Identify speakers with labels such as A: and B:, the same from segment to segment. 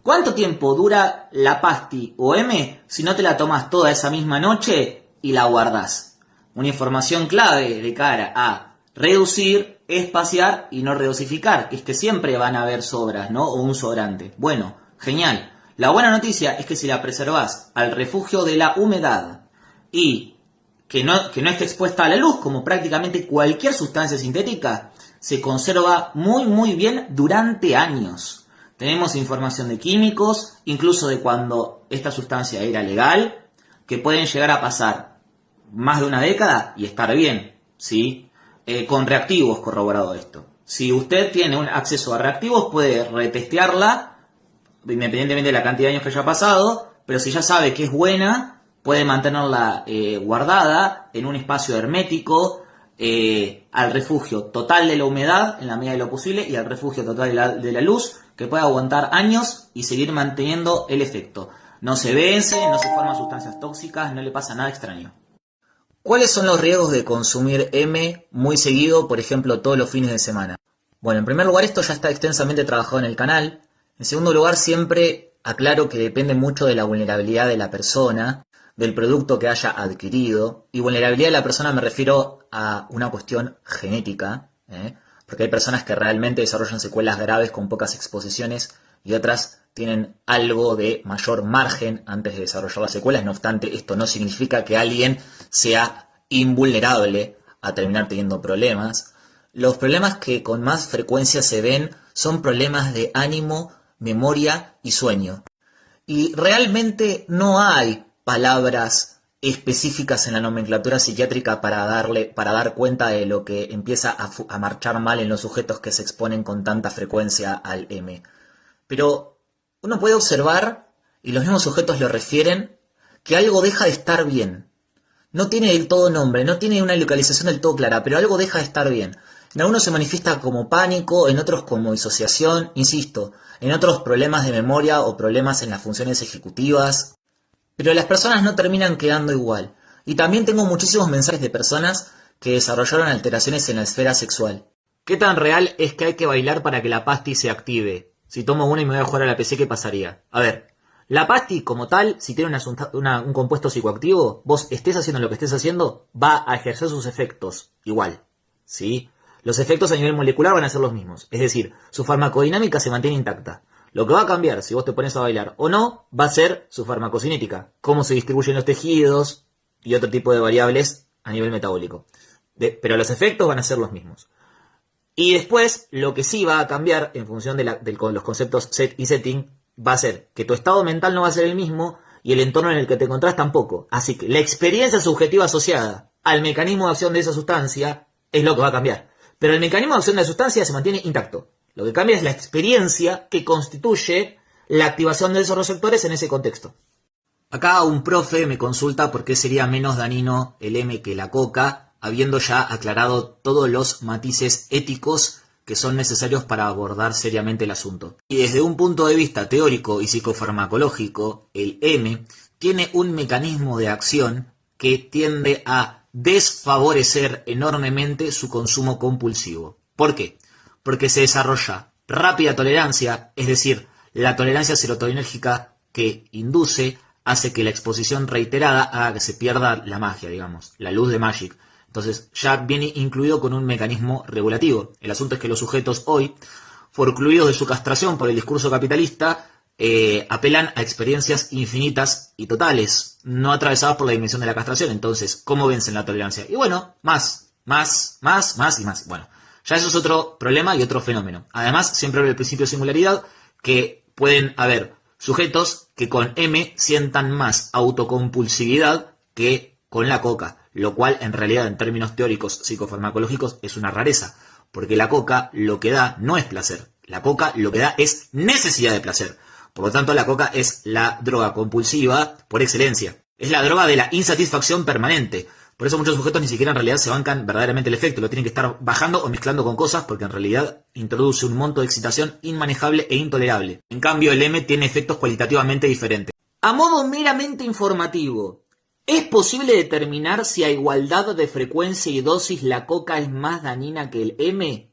A: ¿Cuánto tiempo dura la pasti o M si no te la tomas toda esa misma noche y la guardás? Una información clave de cara a reducir, espaciar y no redosificar, que es que siempre van a haber sobras, ¿no? O un sobrante. Bueno, genial. La buena noticia es que si la preservás al refugio de la humedad y que no esté expuesta a la luz, como prácticamente cualquier sustancia sintética, se conserva muy bien durante años. Tenemos información de químicos, incluso de cuando esta sustancia era legal, que pueden llegar a pasar más de una década y estar bien, ¿sí? Con reactivos corroborado esto. Si usted tiene un acceso a reactivos, puede retestearla, independientemente de la cantidad de años que haya pasado, pero si ya sabe que es buena, puede mantenerla guardada en un espacio hermético, al refugio total de la humedad, en la medida de lo posible, y al refugio total de la luz, que pueda aguantar años y seguir manteniendo el efecto. No se vence, no se forman sustancias tóxicas, no le pasa nada extraño. ¿Cuáles son los riesgos de consumir M muy seguido, por ejemplo, todos los fines de semana? Bueno, en primer lugar, esto ya está extensamente trabajado en el canal. En segundo lugar, siempre aclaro que depende mucho de la vulnerabilidad de la persona, del producto que haya adquirido. Y vulnerabilidad de la persona me refiero a una cuestión genética, porque hay personas que realmente desarrollan secuelas graves con pocas exposiciones y otras tienen algo de mayor margen antes de desarrollar las secuelas. No obstante, esto no significa que alguien sea invulnerable a terminar teniendo problemas. Los problemas que con más frecuencia se ven son problemas de ánimo, memoria y sueño. Y realmente no hay palabras específicas en la nomenclatura psiquiátrica para dar cuenta de lo que empieza a marchar mal en los sujetos que se exponen con tanta frecuencia al M. Pero uno puede observar, y los mismos sujetos lo refieren, que algo deja de estar bien. No tiene del todo nombre, no tiene una localización del todo clara, pero algo deja de estar bien. En algunos se manifiesta como pánico, en otros como disociación, insisto, en otros problemas de memoria o problemas en las funciones ejecutivas. Pero las personas no terminan quedando igual. Y también tengo muchísimos mensajes de personas que desarrollaron alteraciones en la esfera sexual. ¿Qué tan real es que hay que bailar para que la pasti se active? Si tomo una y me voy a jugar a la PC, ¿qué pasaría? A ver, la pasti como tal, si tiene un compuesto psicoactivo, vos estés haciendo lo que estés haciendo, va a ejercer sus efectos igual, ¿sí? Los efectos a nivel molecular van a ser los mismos, es decir, su farmacodinámica se mantiene intacta. Lo que va a cambiar si vos te pones a bailar o no, va a ser su farmacocinética, cómo se distribuyen los tejidos y otro tipo de variables a nivel metabólico. Pero los efectos van a ser los mismos. Y después, lo que sí va a cambiar en función de los conceptos set y setting, va a ser que tu estado mental no va a ser el mismo y el entorno en el que te encontrás tampoco. Así que la experiencia subjetiva asociada al mecanismo de acción de esa sustancia es lo que va a cambiar. Pero el mecanismo de acción de la sustancia se mantiene intacto. Lo que cambia es la experiencia que constituye la activación de esos receptores en ese contexto. Acá un profe me consulta por qué sería menos dañino el M que la coca, habiendo ya aclarado todos los matices éticos que son necesarios para abordar seriamente el asunto. Y desde un punto de vista teórico y psicofarmacológico, el M tiene un mecanismo de acción que tiende a desfavorecer enormemente su consumo compulsivo. ¿Por qué? Porque se desarrolla rápida tolerancia, es decir, la tolerancia serotoninérgica que induce hace que la exposición reiterada haga que se pierda la magia, digamos, la luz de Magic. Entonces ya viene incluido con un mecanismo regulativo. El asunto es que los sujetos hoy, forcluidos de su castración por el discurso capitalista, apelan a experiencias infinitas y totales, no atravesadas por la dimensión de la castración. Entonces, ¿cómo vencen la tolerancia? Y bueno, más y más. Bueno, ya eso es otro problema y otro fenómeno. Además, siempre hablo del principio de singularidad, que pueden haber sujetos que con M sientan más autocompulsividad que con la coca, lo cual en realidad en términos teóricos psicofarmacológicos es una rareza, porque la coca lo que da no es placer, la coca lo que da es necesidad de placer. Por lo tanto, la coca es la droga compulsiva por excelencia. Es la droga de la insatisfacción permanente. Por eso muchos sujetos ni siquiera en realidad se bancan verdaderamente el efecto. Lo tienen que estar bajando o mezclando con cosas porque en realidad introduce un monto de excitación inmanejable e intolerable. En cambio, el M tiene efectos cualitativamente diferentes. A modo meramente informativo, ¿es posible determinar si a igualdad de frecuencia y dosis la coca es más dañina que el M?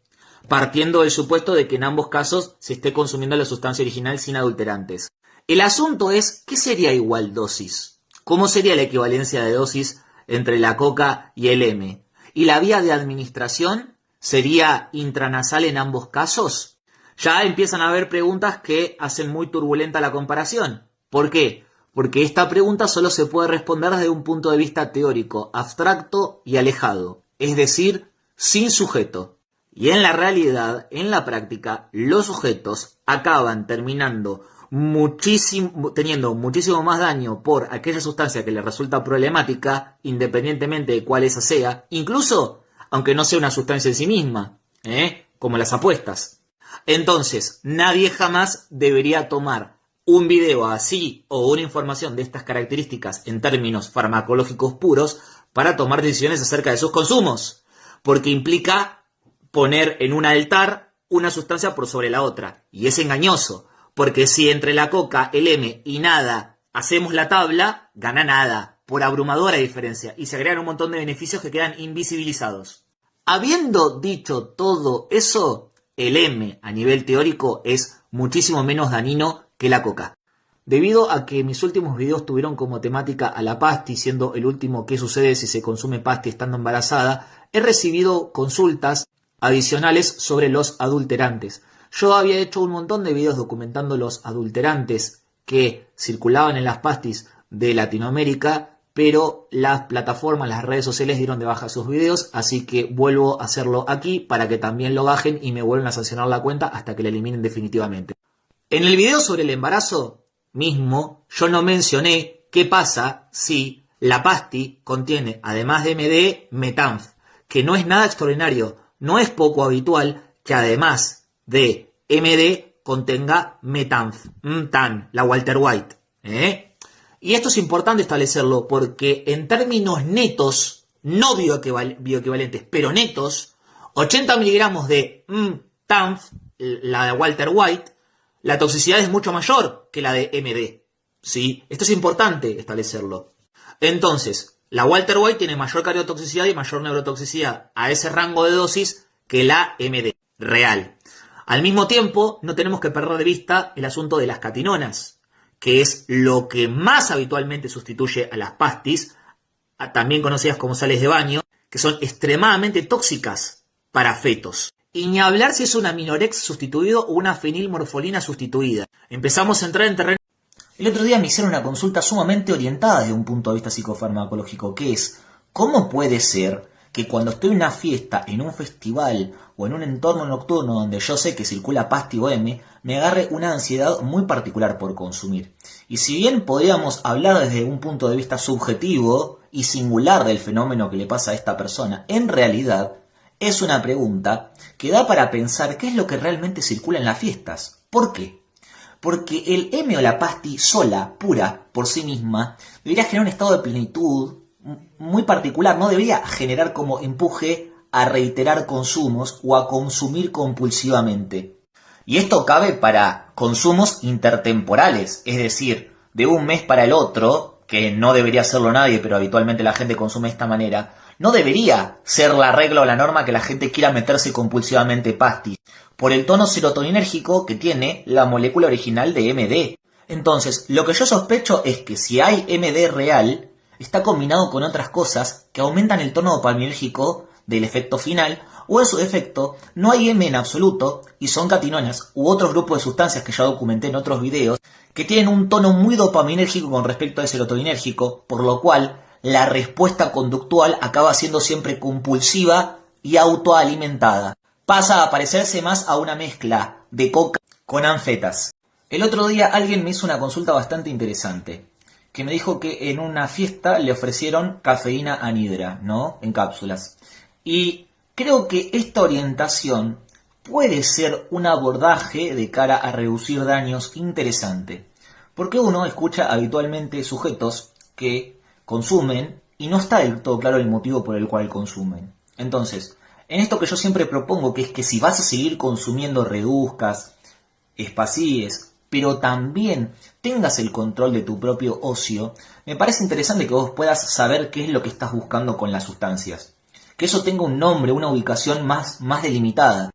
A: partiendo del supuesto de que en ambos casos se esté consumiendo la sustancia original sin adulterantes. El asunto es, ¿qué sería igual dosis? ¿Cómo sería la equivalencia de dosis entre la coca y el M? ¿Y la vía de administración sería intranasal en ambos casos? Ya empiezan a haber preguntas que hacen muy turbulenta la comparación. ¿Por qué? Porque esta pregunta solo se puede responder desde un punto de vista teórico, abstracto y alejado, es decir, sin sujeto. Y en la realidad, en la práctica, los sujetos acaban teniendo muchísimo más daño por aquella sustancia que les resulta problemática, independientemente de cuál esa sea, incluso aunque no sea una sustancia en sí misma, como las apuestas. Entonces, nadie jamás debería tomar un video así o una información de estas características en términos farmacológicos puros para tomar decisiones acerca de sus consumos, porque implica poner en un altar una sustancia por sobre la otra, y es engañoso, porque si entre la coca, el M y nada hacemos la tabla, gana nada, por abrumadora diferencia, y se agregan un montón de beneficios que quedan invisibilizados. Habiendo dicho todo eso, el M a nivel teórico es muchísimo menos dañino que la coca. Debido a que mis últimos videos tuvieron como temática a la pasti, siendo el último qué sucede si se consume pasti estando embarazada, he recibido consultas adicionales sobre los adulterantes. Yo había hecho un montón de videos documentando los adulterantes que circulaban en las pastis de Latinoamérica, pero las plataformas, las redes sociales dieron de baja sus videos, así que vuelvo a hacerlo aquí para que también lo bajen y me vuelvan a sancionar la cuenta hasta que la eliminen definitivamente. En el video sobre el embarazo mismo, yo no mencioné qué pasa si la pasti contiene, además de MD, metanf, que no es nada extraordinario, no es poco habitual que además de MD contenga metanf, la Walter White. Y esto es importante establecerlo porque en términos netos, no bioequivalentes, pero netos, 80 miligramos de TANF, la de Walter White, la toxicidad es mucho mayor que la de MD. ¿Sí? Esto es importante establecerlo. Entonces, la Walter White tiene mayor cardiotoxicidad y mayor neurotoxicidad a ese rango de dosis que la MD real. Al mismo tiempo, no tenemos que perder de vista el asunto de las catinonas, que es lo que más habitualmente sustituye a las pastis, también conocidas como sales de baño, que son extremadamente tóxicas para fetos. Y ni hablar si es una aminorex sustituido o una fenilmorfolina sustituida. Empezamos a entrar en terreno. El otro día me hicieron una consulta sumamente orientada desde un punto de vista psicofarmacológico, que es, ¿cómo puede ser que cuando estoy en una fiesta, en un festival o en un entorno nocturno donde yo sé que circula pasti o M, me agarre una ansiedad muy particular por consumir? Y si bien podríamos hablar desde un punto de vista subjetivo y singular del fenómeno que le pasa a esta persona, en realidad es una pregunta que da para pensar qué es lo que realmente circula en las fiestas. ¿Por qué? Porque el M o la pasti sola, pura, por sí misma, debería generar un estado de plenitud muy particular, no debería generar como empuje a reiterar consumos o a consumir compulsivamente. Y esto cabe para consumos intertemporales, es decir, de un mes para el otro, que no debería hacerlo nadie, pero habitualmente la gente consume de esta manera, no debería ser la regla o la norma que la gente quiera meterse compulsivamente pastis, por el tono serotoninérgico que tiene la molécula original de MD. Entonces, lo que yo sospecho es que si hay MD real, está combinado con otras cosas que aumentan el tono dopaminérgico del efecto final, o en su defecto, no hay M en absoluto y son catinonas u otros grupos de sustancias que ya documenté en otros videos que tienen un tono muy dopaminérgico con respecto al serotoninérgico, por lo cual la respuesta conductual acaba siendo siempre compulsiva y autoalimentada. Pasa a parecerse más a una mezcla de coca con anfetas. El otro día alguien me hizo una consulta bastante interesante, que me dijo que en una fiesta le ofrecieron cafeína anhidra, ¿no? En cápsulas. Y creo que esta orientación puede ser un abordaje de cara a reducir daños interesante. Porque uno escucha habitualmente sujetos que consumen y no está del todo claro el motivo por el cual consumen. Entonces, en esto que yo siempre propongo, que es que si vas a seguir consumiendo reduzcas, espacíes, pero también tengas el control de tu propio ocio, me parece interesante que vos puedas saber qué es lo que estás buscando con las sustancias. Que eso tenga un nombre, una ubicación más delimitada.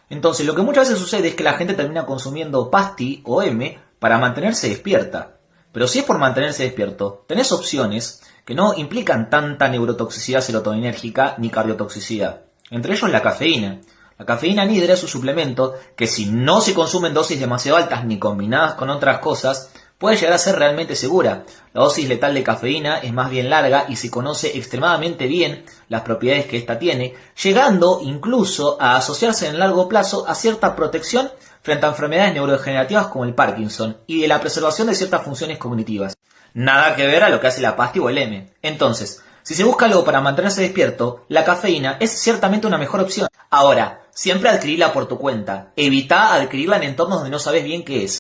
A: Entonces, lo que muchas veces sucede es que la gente termina consumiendo pasti o M para mantenerse despierta. Pero si es por mantenerse despierto, tenés opciones que no implican tanta neurotoxicidad serotoninérgica ni cardiotoxicidad. Entre ellos la cafeína. La cafeína anhidra es un suplemento que si no se consume en dosis demasiado altas ni combinadas con otras cosas, puede llegar a ser realmente segura. La dosis letal de cafeína es más bien larga y se conoce extremadamente bien las propiedades que ésta tiene, llegando incluso a asociarse en largo plazo a cierta protección frente a enfermedades neurodegenerativas como el Parkinson y de la preservación de ciertas funciones cognitivas. Nada que ver a lo que hace la pasti o el M. Entonces, si se busca algo para mantenerse despierto, la cafeína es ciertamente una mejor opción. Ahora, siempre adquirirla por tu cuenta. Evita adquirirla en entornos donde no sabes bien qué es.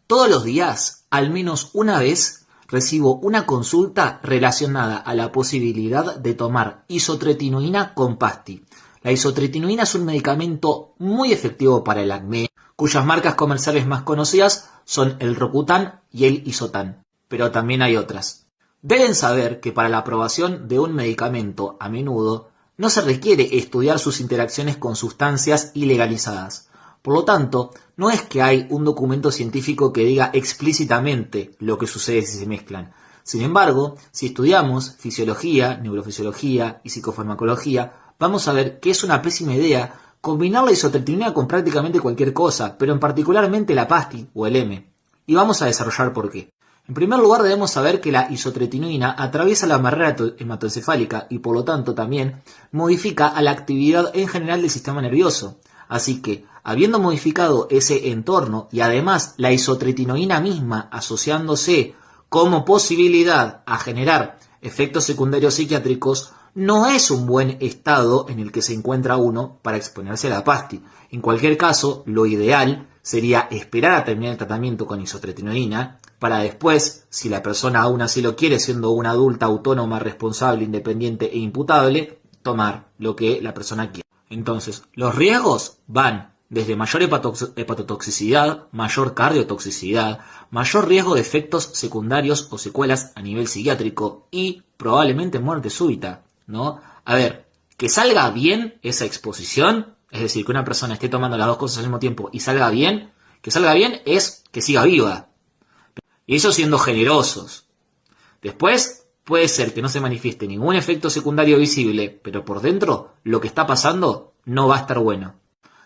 A: Todos los días, al menos una vez, recibo una consulta relacionada a la posibilidad de tomar isotretinoína con pasti. La isotretinoína es un medicamento muy efectivo para el acné, cuyas marcas comerciales más conocidas son el Rocutan y el Isotan, pero también hay otras. Deben saber que para la aprobación de un medicamento a menudo no se requiere estudiar sus interacciones con sustancias ilegalizadas. Por lo tanto, no es que hay un documento científico que diga explícitamente lo que sucede si se mezclan. Sin embargo, si estudiamos fisiología, neurofisiología y psicofarmacología, vamos a ver que es una pésima idea combinar la isotretinoína con prácticamente cualquier cosa, pero en particularmente la pasti o el M. Y vamos a desarrollar por qué. En primer lugar, debemos saber que la isotretinoína atraviesa la barrera hematoencefálica y por lo tanto también modifica a la actividad en general del sistema nervioso. Así que, habiendo modificado ese entorno y además la isotretinoína misma asociándose como posibilidad a generar efectos secundarios psiquiátricos, no es un buen estado en el que se encuentra uno para exponerse a la pasti. En cualquier caso, lo ideal sería esperar a terminar el tratamiento con isotretinoína para después, si la persona aún así lo quiere, siendo una adulta autónoma, responsable, independiente e imputable, tomar lo que la persona quiere. Entonces, los riesgos van desde mayor hepatotoxicidad, mayor cardiotoxicidad, mayor riesgo de efectos secundarios o secuelas a nivel psiquiátrico y probablemente muerte súbita, ¿no? A ver, que salga bien esa exposición, es decir, que una persona esté tomando las dos cosas al mismo tiempo y salga bien, que salga bien es que siga viva. Y eso siendo generosos. Después, puede ser que no se manifieste ningún efecto secundario visible, pero por dentro lo que está pasando no va a estar bueno.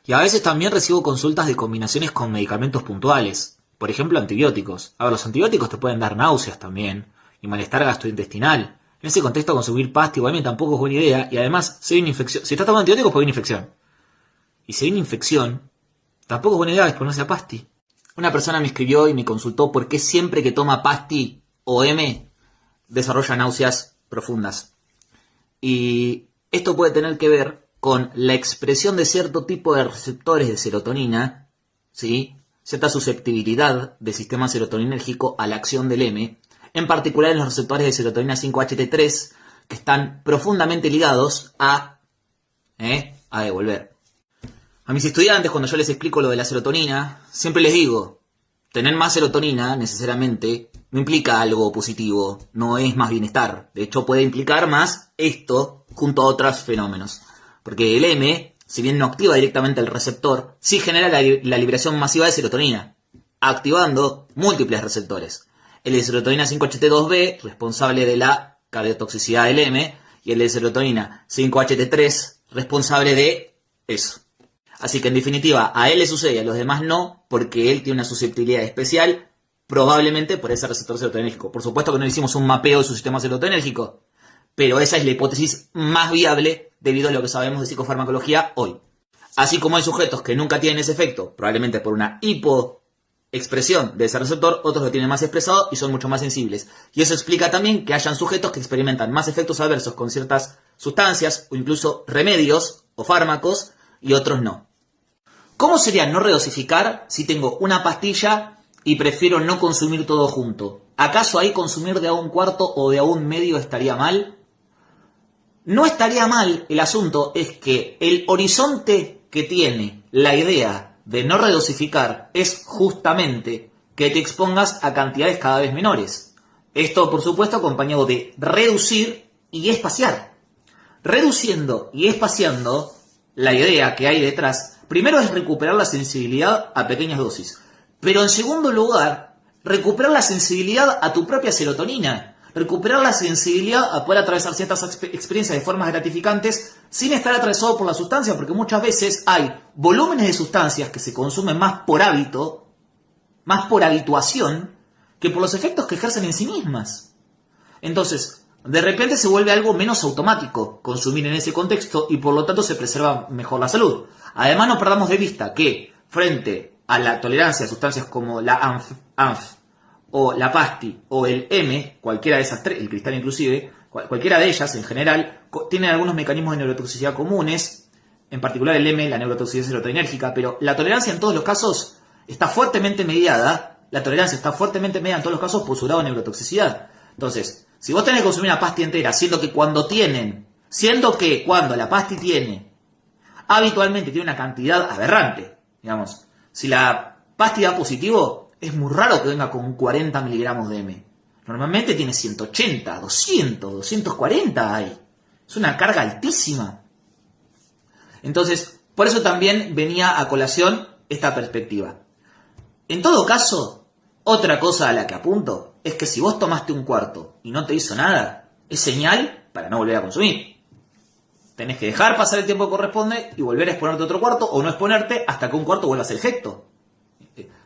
A: Y a veces también recibo consultas de combinaciones con medicamentos puntuales. Por ejemplo, antibióticos. Ahora, los antibióticos te pueden dar náuseas también y malestar gastrointestinal. En ese contexto, consumir pasti o tampoco es buena idea. Y además, si hay una infección, si estás tomando antibióticos, puede haber una infección. Y si hay una infección, tampoco es buena idea exponerse a pasti. Una persona me escribió y me consultó por qué siempre que toma pasti o M desarrolla náuseas profundas. Y esto puede tener que ver con la expresión de cierto tipo de receptores de serotonina, ¿sí? Cierta susceptibilidad del sistema serotoninérgico a la acción del M, en particular en los receptores de serotonina 5-HT3, que están profundamente ligados a devolver. A mis estudiantes, cuando yo les explico lo de la serotonina, siempre les digo, tener más serotonina necesariamente no implica algo positivo, no es más bienestar. De hecho, puede implicar más esto junto a otros fenómenos. Porque el M, si bien no activa directamente el receptor, sí genera la liberación masiva de serotonina, activando múltiples receptores. El de serotonina 5-HT2B, responsable de la cardiotoxicidad del M, y el de serotonina 5-HT3, responsable de eso. Así que en definitiva, a él le sucede y a los demás no, porque él tiene una susceptibilidad especial, probablemente por ese receptor serotonérgico. Por supuesto que no hicimos un mapeo de su sistema serotonérgico, pero esa es la hipótesis más viable debido a lo que sabemos de psicofarmacología hoy. Así como hay sujetos que nunca tienen ese efecto, probablemente por una hipoexpresión de ese receptor, otros lo tienen más expresado y son mucho más sensibles. Y eso explica también que hayan sujetos que experimentan más efectos adversos con ciertas sustancias o incluso remedios o fármacos y otros no. ¿Cómo sería no redosificar si tengo una pastilla y prefiero no consumir todo junto? ¿Acaso ahí consumir de a un cuarto o de a un medio estaría mal? No estaría mal, el asunto es que el horizonte que tiene la idea de no redosificar es justamente que te expongas a cantidades cada vez menores. Esto, por supuesto, acompañado de reducir y espaciar. Reduciendo y espaciando, la idea que hay detrás Primero es recuperar la sensibilidad a pequeñas dosis. Pero en segundo lugar, recuperar la sensibilidad a tu propia serotonina. Recuperar la sensibilidad a poder atravesar ciertas experiencias de formas gratificantes sin estar atravesado por la sustancia, porque muchas veces hay volúmenes de sustancias que se consumen más por hábito, más por habituación, que por los efectos que ejercen en sí mismas. Entonces, de repente se vuelve algo menos automático consumir en ese contexto y por lo tanto se preserva mejor la salud. Además, no perdamos de vista que frente a la tolerancia a sustancias como la ANF o la PASTI o el M, cualquiera de esas tres, el cristal inclusive, cualquiera de ellas en general, tienen algunos mecanismos de neurotoxicidad comunes, en particular el M, la neurotoxicidad serotoninérgica, pero la tolerancia en todos los casos está fuertemente mediada, en todos los casos por su grado de neurotoxicidad. Entonces, si vos tenés que consumir una pasti entera, siendo que cuando la pasti tiene, habitualmente tiene una cantidad aberrante, digamos, si la pasti da positivo, es muy raro que venga con 40 miligramos de M. Normalmente tiene 180, 200, 240 hay. Es una carga altísima. Entonces, por eso también venía a colación esta perspectiva. En todo caso, otra cosa a la que apunto es que si vos tomaste un cuarto y no te hizo nada, es señal para no volver a consumir. Tenés que dejar pasar el tiempo que corresponde y volver a exponerte otro cuarto o no exponerte hasta que un cuarto vuelva a hacer efecto.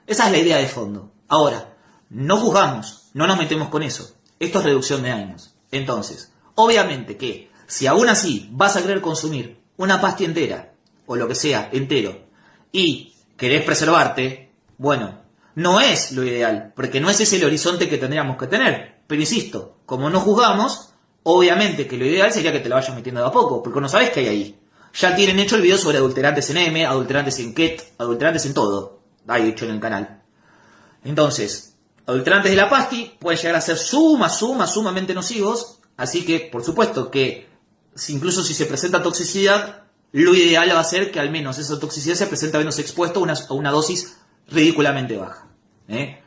A: Esa es la idea de fondo. Ahora, no juzgamos, no nos metemos con eso. Esto es reducción de años. Entonces, obviamente que si aún así vas a querer consumir una pasti entera, o lo que sea, entero, y querés preservarte, bueno, no es lo ideal, porque no es ese el horizonte que tendríamos que tener. Pero insisto, como no juzgamos, obviamente que lo ideal sería que te lo vayas metiendo de a poco, porque no sabes qué hay ahí. Ya tienen hecho el video sobre adulterantes en M, adulterantes en KET, adulterantes en todo. Hay hecho en el canal. Entonces, adulterantes de la pasti pueden llegar a ser sumamente nocivos, así que, por supuesto que, incluso si se presenta toxicidad, lo ideal va a ser que al menos esa toxicidad se presente menos expuesto a una dosis ridículamente baja.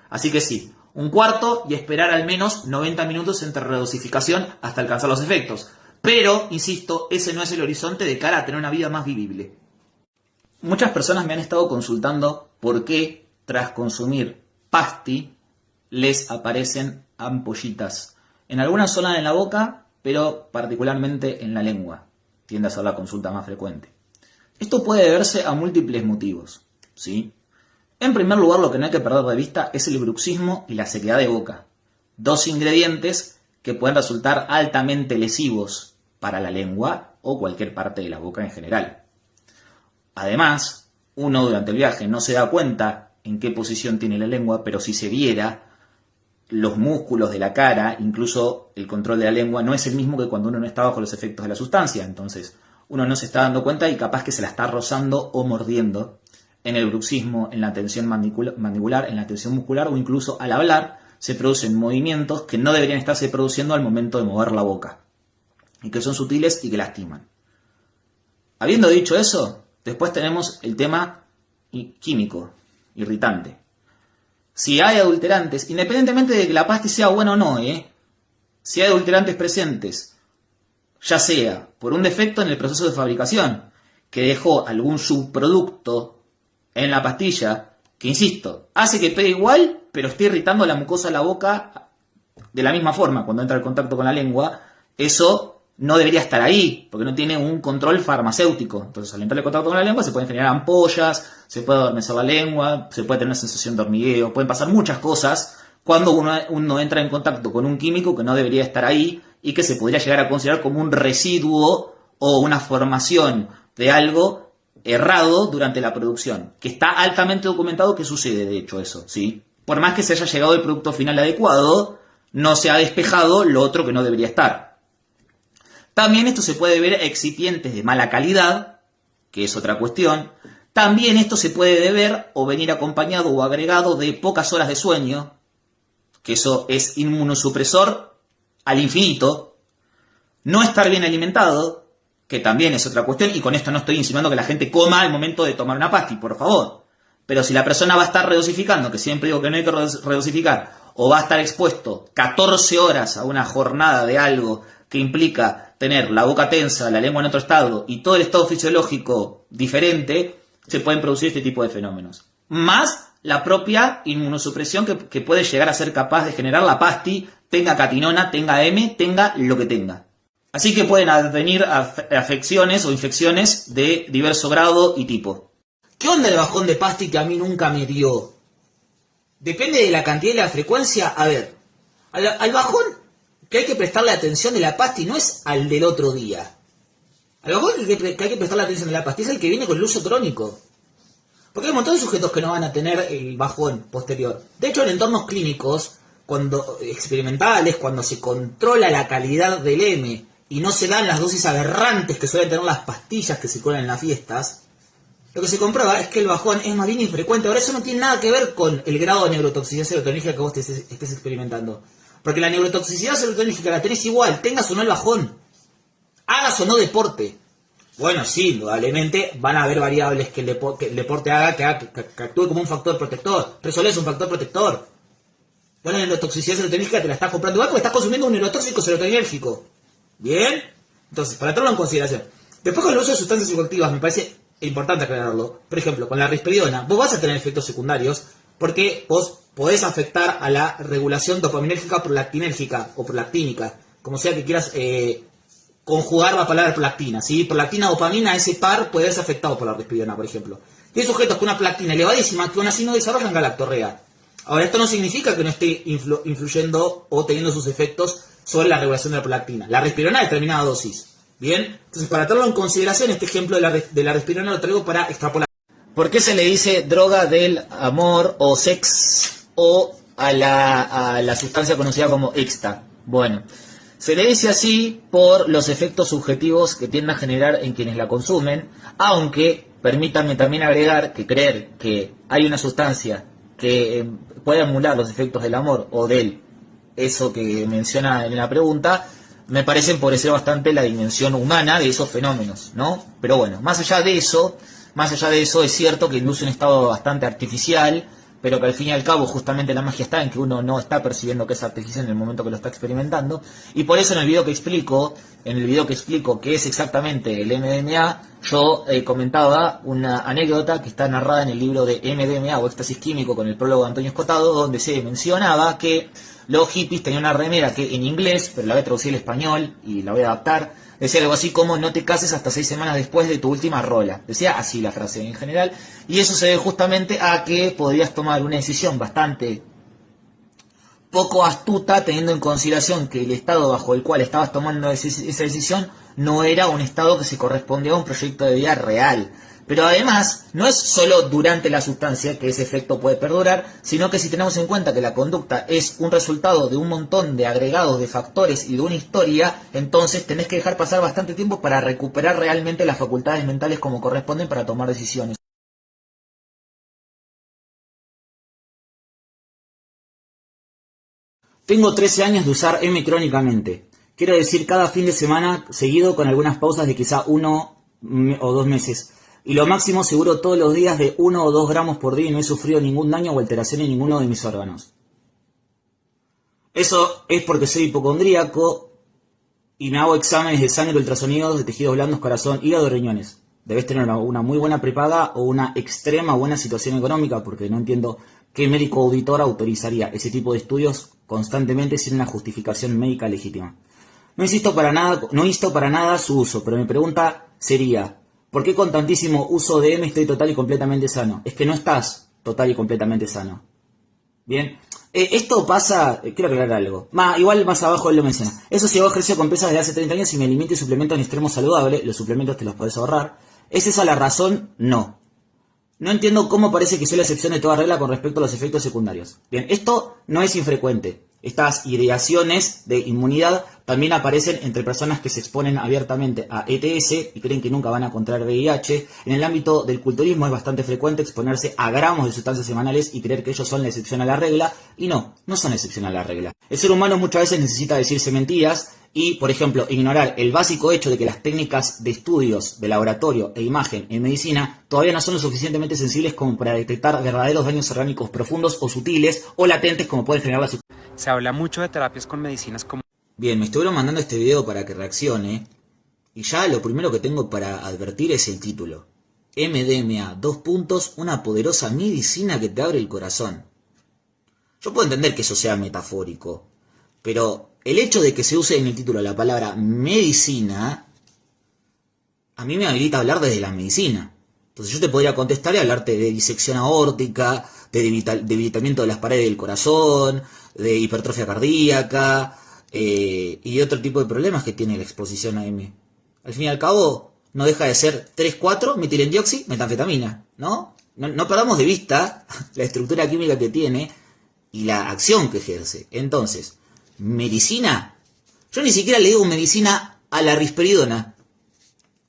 A: Así que sí, un cuarto y esperar al menos 90 minutos entre redosificación hasta alcanzar los efectos. Pero, insisto, ese no es el horizonte de cara a tener una vida más vivible. Muchas personas me han estado consultando por qué tras consumir pasti les aparecen ampollitas en alguna zona de la boca, pero particularmente en la lengua. Tiende a ser la consulta más frecuente. Esto puede deberse a múltiples motivos, ¿sí? En primer lugar, lo que no hay que perder de vista es el bruxismo y la sequedad de boca. Dos ingredientes que pueden resultar altamente lesivos para la lengua o cualquier parte de la boca en general. Además, uno durante el viaje no se da cuenta en qué posición tiene la lengua, pero si se viera, los músculos de la cara, incluso el control de la lengua, no es el mismo que cuando uno no está bajo los efectos de la sustancia. Entonces, uno no se está dando cuenta y capaz que se la está rozando o mordiendo en el bruxismo, en la tensión mandibular, en la tensión muscular o incluso al hablar se producen movimientos que no deberían estarse produciendo al momento de mover la boca y que son sutiles y que lastiman. Habiendo dicho eso, después tenemos el tema químico, irritante. Si hay adulterantes, independientemente de que la pasti sea buena o no, si hay adulterantes presentes, ya sea por un defecto en el proceso de fabricación, que dejó algún subproducto en la pastilla, que insisto, hace que pegue igual, pero esté irritando la mucosa de la boca de la misma forma cuando entra en contacto con la lengua, eso no debería estar ahí, porque no tiene un control farmacéutico. Entonces, al entrar en contacto con la lengua se pueden generar ampollas, se puede adormecer la lengua, se puede tener una sensación de hormigueo, pueden pasar muchas cosas cuando uno entra en contacto con un químico que no debería estar ahí y que se podría llegar a considerar como un residuo o una formación de algo errado durante la producción, que está altamente documentado que sucede, de hecho, eso, ¿sí? Por más que se haya llegado el producto final adecuado, no se ha despejado lo otro que no debería estar. También esto se puede ver a excipientes de mala calidad, que es otra cuestión. También esto se puede deber o venir acompañado o agregado de pocas horas de sueño, que eso es inmunosupresor al infinito. No estar bien alimentado, que también es otra cuestión, y con esto no estoy insinuando que la gente coma al momento de tomar una pasti, por favor. Pero si la persona va a estar redosificando, que siempre digo que no hay que redosificar, o va a estar expuesto 14 horas a una jornada de algo que implica tener la boca tensa, la lengua en otro estado y todo el estado fisiológico diferente, se pueden producir este tipo de fenómenos. Más la propia inmunosupresión que puede llegar a ser capaz de generar la pasti, tenga catinona, tenga M, tenga lo que tenga. Así que pueden advenir afecciones o infecciones de diverso grado y tipo. ¿Qué onda el bajón de pasti que a mí nunca me dio? Depende de la cantidad y la frecuencia. A ver, al bajón que hay que prestarle atención de la pasti no es al del otro día. Al bajón que hay que prestarle atención de la pasti es el que viene con el uso crónico. Porque hay un montón de sujetos que no van a tener el bajón posterior. De hecho, en entornos clínicos, cuando experimentales, cuando se controla la calidad del M y no se dan las dosis aberrantes que suelen tener las pastillas que circulan en las fiestas, lo que se comprueba es que el bajón es más bien infrecuente. Ahora, eso no tiene nada que ver con el grado de neurotoxicidad serotonínica que vos estés experimentando. Porque la neurotoxicidad serotonínica la tenés igual, tengas o no el bajón, hagas o no deporte. Bueno, sí, indudablemente van a haber variables que el deporte haga que actúe como un factor protector. Pero solo es un factor protector. Bueno, la neurotoxicidad serotonínica te la estás comprando igual porque estás consumiendo un neurotóxico serotoninérgico. ¿Bien? Entonces, para tenerlo en consideración. Después, con el uso de sustancias psicoactivas, me parece importante aclararlo. Por ejemplo, con la risperidona, vos vas a tener efectos secundarios porque vos podés afectar a la regulación dopaminérgica, prolactinérgica o prolactínica, como sea que quieras conjugar la palabra prolactina, ¿sí? Prolactina, dopamina, ese par puede ser afectado por la risperidona, por ejemplo. Y hay sujetos con una prolactina elevadísima que aún así no desarrollan galactorrea. Ahora, esto no significa que no esté influyendo o teniendo sus efectos sobre la regulación de la prolactina. La risperidona a determinada dosis. ¿Bien? Entonces, para tenerlo en consideración, este ejemplo de la risperidona lo traigo para extrapolar. ¿Por qué se le dice droga del amor o sex o a la sustancia conocida como exta? Bueno, se le dice así por los efectos subjetivos que tiende a generar en quienes la consumen, aunque permítanme también agregar que creer que hay una sustancia que puede emular los efectos del amor o del eso que menciona en la pregunta, me parece empobrecer bastante la dimensión humana de esos fenómenos, ¿no? Pero bueno, más allá de eso, es cierto que induce un estado bastante artificial, pero que al fin y al cabo justamente la magia está en que uno no está percibiendo que es artificial en el momento que lo está experimentando, y por eso en el video que explico qué es exactamente el MDMA, yo comentaba una anécdota que está narrada en el libro de MDMA o éxtasis químico con el prólogo de Antonio Escotado, donde se mencionaba que los hippies tenían una remera que en inglés, pero la voy a traducir al español y la voy a adaptar, decía algo así como no te cases hasta 6 semanas después de tu última rola. Decía así la frase en general. Y eso se debe justamente a que podrías tomar una decisión bastante poco astuta, teniendo en consideración que el estado bajo el cual estabas tomando esa decisión no era un estado que se correspondía a un proyecto de vida real. Pero además, no es solo durante la sustancia que ese efecto puede perdurar, sino que si tenemos en cuenta que la conducta es un resultado de un montón de agregados de factores y de una historia, entonces tenés que dejar pasar bastante tiempo para recuperar realmente las facultades mentales como corresponden para tomar decisiones. Tengo 13 años de usar M crónicamente. Quiero decir, cada fin de semana seguido con algunas pausas de quizá 1 o 2 meses. Y lo máximo seguro todos los días de 1 o 2 gramos por día y no he sufrido ningún daño o alteración en ninguno de mis órganos. Eso es porque soy hipocondríaco y me hago exámenes de sangre, ultrasonidos de tejidos blandos, corazón, hígado y riñones. Debes tener una muy buena prepaga o una extrema buena situación económica, porque no entiendo qué médico auditor autorizaría ese tipo de estudios constantemente sin una justificación médica legítima. No insto para nada su uso, pero mi pregunta sería: ¿por qué con tantísimo uso de M estoy total y completamente sano? Es que no estás total y completamente sano. Bien, esto pasa, quiero aclarar algo. Igual más abajo él lo menciona. Eso si hago ejercicio con pesas desde hace 30 años y me alimento y suplemento en extremo saludable, los suplementos te los podés ahorrar. ¿Es esa la razón? No. No entiendo cómo parece que soy la excepción de toda regla con respecto a los efectos secundarios. Bien, esto no es infrecuente. Estas ideaciones de inmunidad también aparecen entre personas que se exponen abiertamente a ETS y creen que nunca van a contraer VIH. En el ámbito del culturismo es bastante frecuente exponerse a gramos de sustancias semanales y creer que ellos son la excepción a la regla. Y no son la excepción a la regla. El ser humano muchas veces necesita decirse mentiras y, por ejemplo, ignorar el básico hecho de que las técnicas de estudios de laboratorio e imagen en medicina todavía no son lo suficientemente sensibles como para detectar verdaderos daños orgánicos profundos o sutiles o latentes como pueden generar las.
B: Se habla mucho de terapias con medicinas como...
A: Bien, me estuvieron mandando este video para que reaccione y ya lo primero que tengo para advertir es el título. MDMA, una poderosa medicina que te abre el corazón. Yo puedo entender que eso sea metafórico, pero el hecho de que se use en el título la palabra medicina, a mí me habilita a hablar desde la medicina. Entonces yo te podría contestar y hablarte de disección aórtica, de debilitamiento de las paredes del corazón, de hipertrofia cardíaca, y de otro tipo de problemas que tiene la exposición a M. Al fin y al cabo, no deja de ser 3,4 metilendioxi, metanfetamina, ¿no? No perdamos de vista la estructura química que tiene y la acción que ejerce. Entonces, medicina, yo ni siquiera le digo medicina a la risperidona.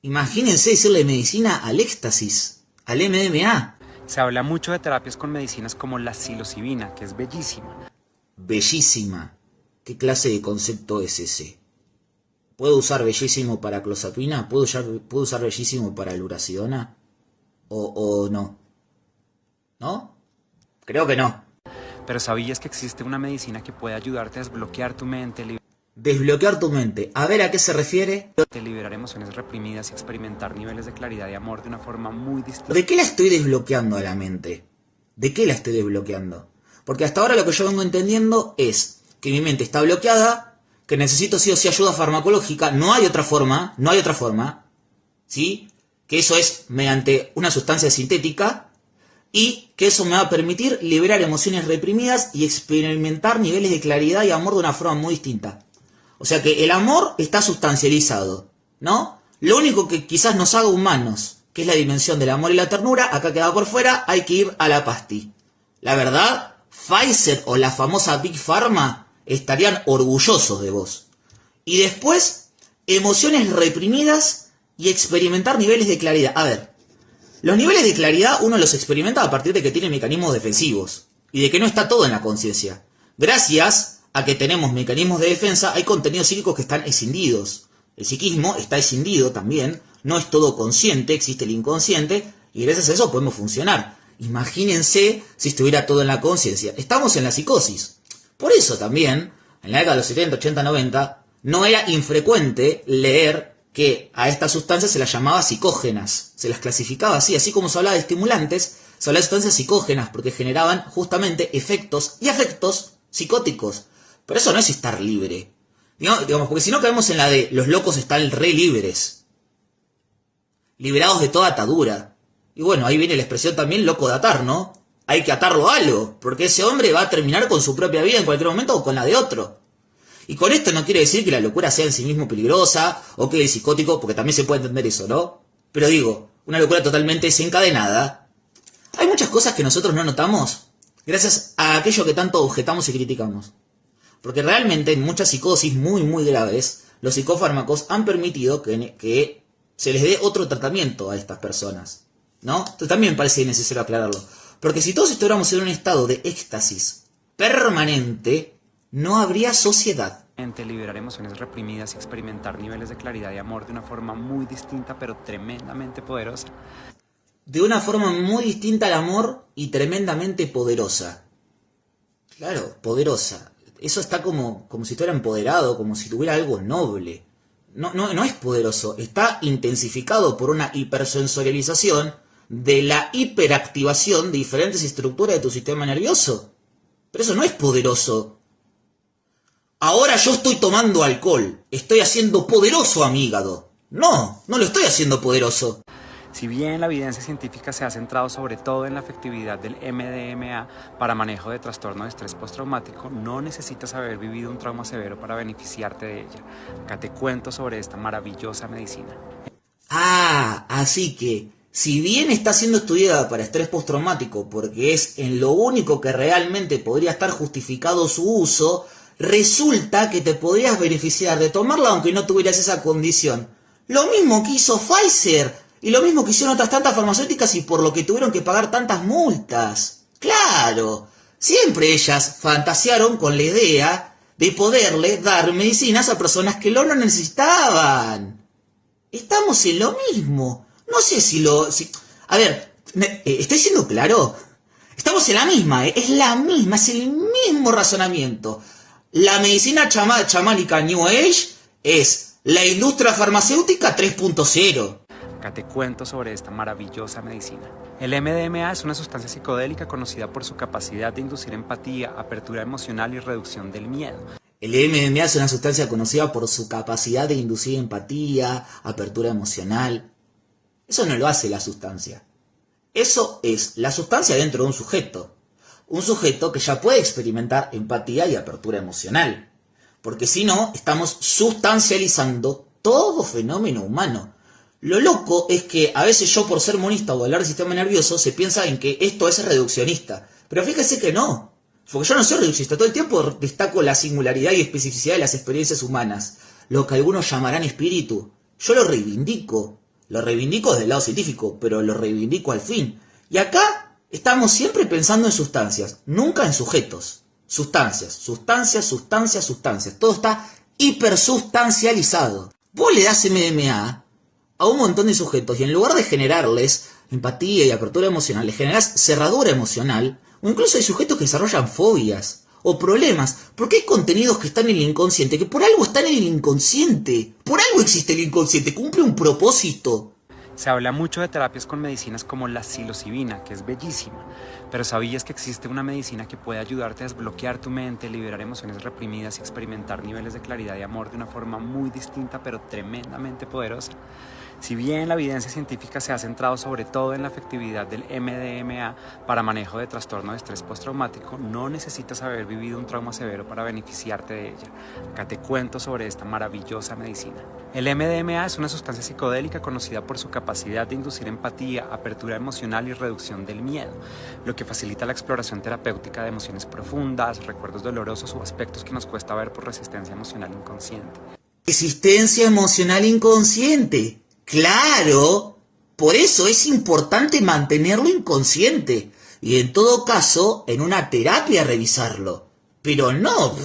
A: Imagínense decirle medicina al éxtasis, al MDMA.
B: Se habla mucho de terapias con medicinas como la psilocibina, que es bellísima.
A: Bellísima. ¿Qué clase de concepto es ese? ¿Puedo usar bellísimo para clozapina? ¿Puedo usar bellísimo para luracidona? ¿O no? ¿No? Creo que no.
B: Pero ¿sabías que existe una medicina que puede ayudarte a desbloquear tu mente,
A: Desbloquear tu mente. A ver a qué se refiere.
B: liberar emociones reprimidas y experimentar niveles de claridad y amor de una forma muy distinta?
A: ¿De qué la estoy desbloqueando a la mente? ¿De qué la estoy desbloqueando? Porque hasta ahora lo que yo vengo entendiendo es que mi mente está bloqueada, que necesito sí o sí ayuda farmacológica, no hay otra forma, ¿sí? Que eso es mediante una sustancia sintética y que eso me va a permitir liberar emociones reprimidas y experimentar niveles de claridad y amor de una forma muy distinta. O sea que el amor está sustancializado, ¿no? Lo único que quizás nos haga humanos, que es la dimensión del amor y la ternura, acá queda por fuera, hay que ir a la pasti. La verdad, Pfizer o la famosa Big Pharma estarían orgullosos de vos. Y después, emociones reprimidas y experimentar niveles de claridad. A ver, los niveles de claridad uno los experimenta a partir de que tiene mecanismos defensivos y de que no está todo en la conciencia. Gracias a que tenemos mecanismos de defensa, hay contenidos psíquicos que están escindidos. El psiquismo está escindido también, no es todo consciente, existe el inconsciente, y gracias a eso podemos funcionar. Imagínense si estuviera todo en la conciencia. Estamos en la psicosis. Por eso también, en la década de los 70, 80, 90, no era infrecuente leer que a estas sustancias se las llamaba psicógenas. Se las clasificaba así como se hablaba de estimulantes, se hablaba de sustancias psicógenas porque generaban justamente efectos y afectos psicóticos. Pero eso no es estar libre. Digamos, porque si no caemos en la de los locos están re libres. Liberados de toda atadura. Y bueno, ahí viene la expresión también loco de atar, ¿no? Hay que atarlo a algo, porque ese hombre va a terminar con su propia vida en cualquier momento o con la de otro. Y con esto no quiere decir que la locura sea en sí mismo peligrosa o que el psicótico, porque también se puede entender eso, ¿no? Pero digo, una locura totalmente desencadenada. Hay muchas cosas que nosotros no notamos gracias a aquello que tanto objetamos y criticamos. Porque realmente en muchas psicosis muy muy graves, los psicofármacos han permitido que se les dé otro tratamiento a estas personas, ¿no? Entonces también me parece necesario aclararlo. Porque si todos estuviéramos en un estado de éxtasis permanente, no habría sociedad.
B: Liberar emociones reprimidas y experimentar niveles de claridad y amor de una forma muy distinta pero tremendamente poderosa.
A: De una forma muy distinta al amor y tremendamente poderosa. Claro, poderosa. Eso está como si estuviera empoderado, como si tuviera algo noble. No es poderoso, está intensificado por una hipersensorialización de la hiperactivación de diferentes estructuras de tu sistema nervioso. Pero eso no es poderoso. Ahora yo estoy tomando alcohol, estoy haciendo poderoso a mi hígado. No lo estoy haciendo poderoso.
B: Si bien la evidencia científica se ha centrado sobre todo en la efectividad del MDMA para manejo de trastorno de estrés postraumático, no necesitas haber vivido un trauma severo para beneficiarte de ella. Acá te cuento sobre esta maravillosa medicina.
A: Así que, si bien está siendo estudiada para estrés postraumático porque es en lo único que realmente podría estar justificado su uso, resulta que te podrías beneficiar de tomarla aunque no tuvieras esa condición. Lo mismo que hizo Pfizer. Y lo mismo que hicieron otras tantas farmacéuticas y por lo que tuvieron que pagar tantas multas. ¡Claro! Siempre ellas fantasearon con la idea de poderle dar medicinas a personas que lo no necesitaban. Estamos en lo mismo. No sé a ver, ¿estoy siendo claro? Estamos en la misma, es la misma, es el mismo razonamiento. La medicina chamánica New Age es la industria farmacéutica 3.0.
B: Acá te cuento sobre esta maravillosa medicina. El MDMA es una sustancia psicodélica conocida por su capacidad de inducir empatía, apertura emocional y reducción del miedo.
A: El MDMA es una sustancia conocida por su capacidad de inducir empatía, apertura emocional. Eso no lo hace la sustancia. Eso es la sustancia dentro de un sujeto. Un sujeto que ya puede experimentar empatía y apertura emocional. Porque si no, estamos sustancializando todo fenómeno humano. Lo loco es que a veces yo, por ser monista o hablar del sistema nervioso, se piensa en que esto es reduccionista. Pero fíjese que no. Porque yo no soy reduccionista. Todo el tiempo destaco la singularidad y especificidad de las experiencias humanas. Lo que algunos llamarán espíritu. Yo lo reivindico. Lo reivindico desde el lado científico, pero lo reivindico al fin. Y acá estamos siempre pensando en sustancias, nunca en sujetos. Sustancias, sustancias, sustancias, sustancias. Todo está hipersustancializado. Vos le das MDMA a un montón de sujetos y en lugar de generarles empatía y apertura emocional, les generás cerradura emocional, o incluso hay sujetos que desarrollan fobias o problemas, porque hay contenidos que están en el inconsciente, que por algo están en el inconsciente, por algo existe el inconsciente, cumple un propósito.
B: Se habla mucho de terapias con medicinas como la psilocibina, que es bellísima, pero ¿sabías que existe una medicina que puede ayudarte a desbloquear tu mente, liberar emociones reprimidas y experimentar niveles de claridad y amor de una forma muy distinta pero tremendamente poderosa? Si bien la evidencia científica se ha centrado sobre todo en la efectividad del MDMA para manejo de trastorno de estrés postraumático, no necesitas haber vivido un trauma severo para beneficiarte de ella. Acá te cuento sobre esta maravillosa medicina. El MDMA es una sustancia psicodélica conocida por su capacidad de inducir empatía, apertura emocional y reducción del miedo, lo que facilita la exploración terapéutica de emociones profundas, recuerdos dolorosos o aspectos que nos cuesta ver por resistencia emocional inconsciente.
A: Resistencia emocional inconsciente. Claro, por eso es importante mantenerlo inconsciente y en todo caso en una terapia revisarlo, pero no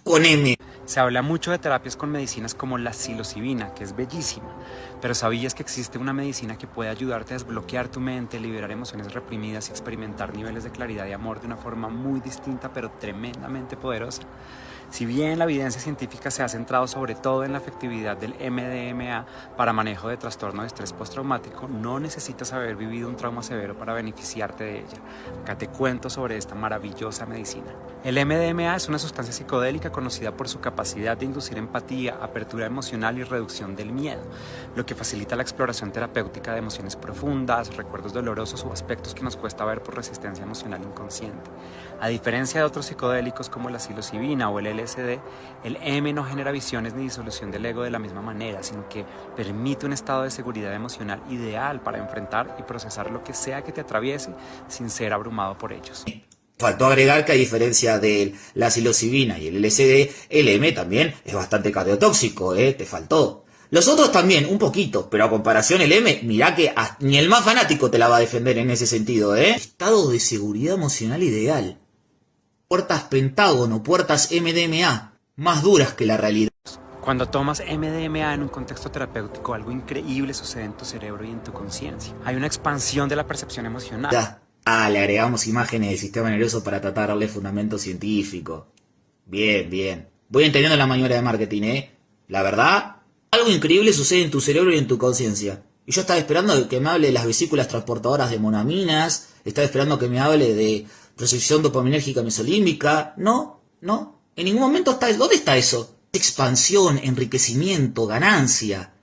A: con M.
B: Se habla mucho de terapias con medicinas como la psilocibina, que es bellísima, pero ¿sabías que existe una medicina que puede ayudarte a desbloquear tu mente, liberar emociones reprimidas y experimentar niveles de claridad y amor de una forma muy distinta pero tremendamente poderosa? Si bien la evidencia científica se ha centrado sobre todo en la efectividad del MDMA para manejo de trastorno de estrés postraumático, no necesitas haber vivido un trauma severo para beneficiarte de ella. Acá te cuento sobre esta maravillosa medicina. El MDMA es una sustancia psicodélica conocida por su capacidad de inducir empatía, apertura emocional y reducción del miedo, lo que facilita la exploración terapéutica de emociones profundas, recuerdos dolorosos o aspectos que nos cuesta ver por resistencia emocional inconsciente. A diferencia de otros psicodélicos como la psilocibina o el LSD, el M no genera visiones ni disolución del ego de la misma manera, sino que permite un estado de seguridad emocional ideal para enfrentar y procesar lo que sea que te atraviese sin ser abrumado por ellos.
A: Faltó agregar que a diferencia de la psilocibina y el LSD, el M también es bastante cardiotóxico, te faltó. Los otros también, un poquito, pero a comparación el M, mirá que ni el más fanático te la va a defender en ese sentido, Estado de seguridad emocional ideal. Puertas Pentágono, puertas MDMA, más duras que la realidad.
B: Cuando tomas MDMA en un contexto terapéutico, algo increíble sucede en tu cerebro y en tu conciencia. Hay una expansión de la percepción emocional.
A: Le agregamos imágenes del sistema nervioso para tratar de darle fundamento científico. Bien, bien. Voy entendiendo la maniobra de marketing, La verdad, algo increíble sucede en tu cerebro y en tu conciencia. Y yo estaba esperando que me hable de las vesículas transportadoras de monaminas, estaba esperando que me hable de recepción dopaminérgica mesolímbica. No. En ningún momento está eso. ¿Dónde está eso? Expansión, enriquecimiento, ganancia.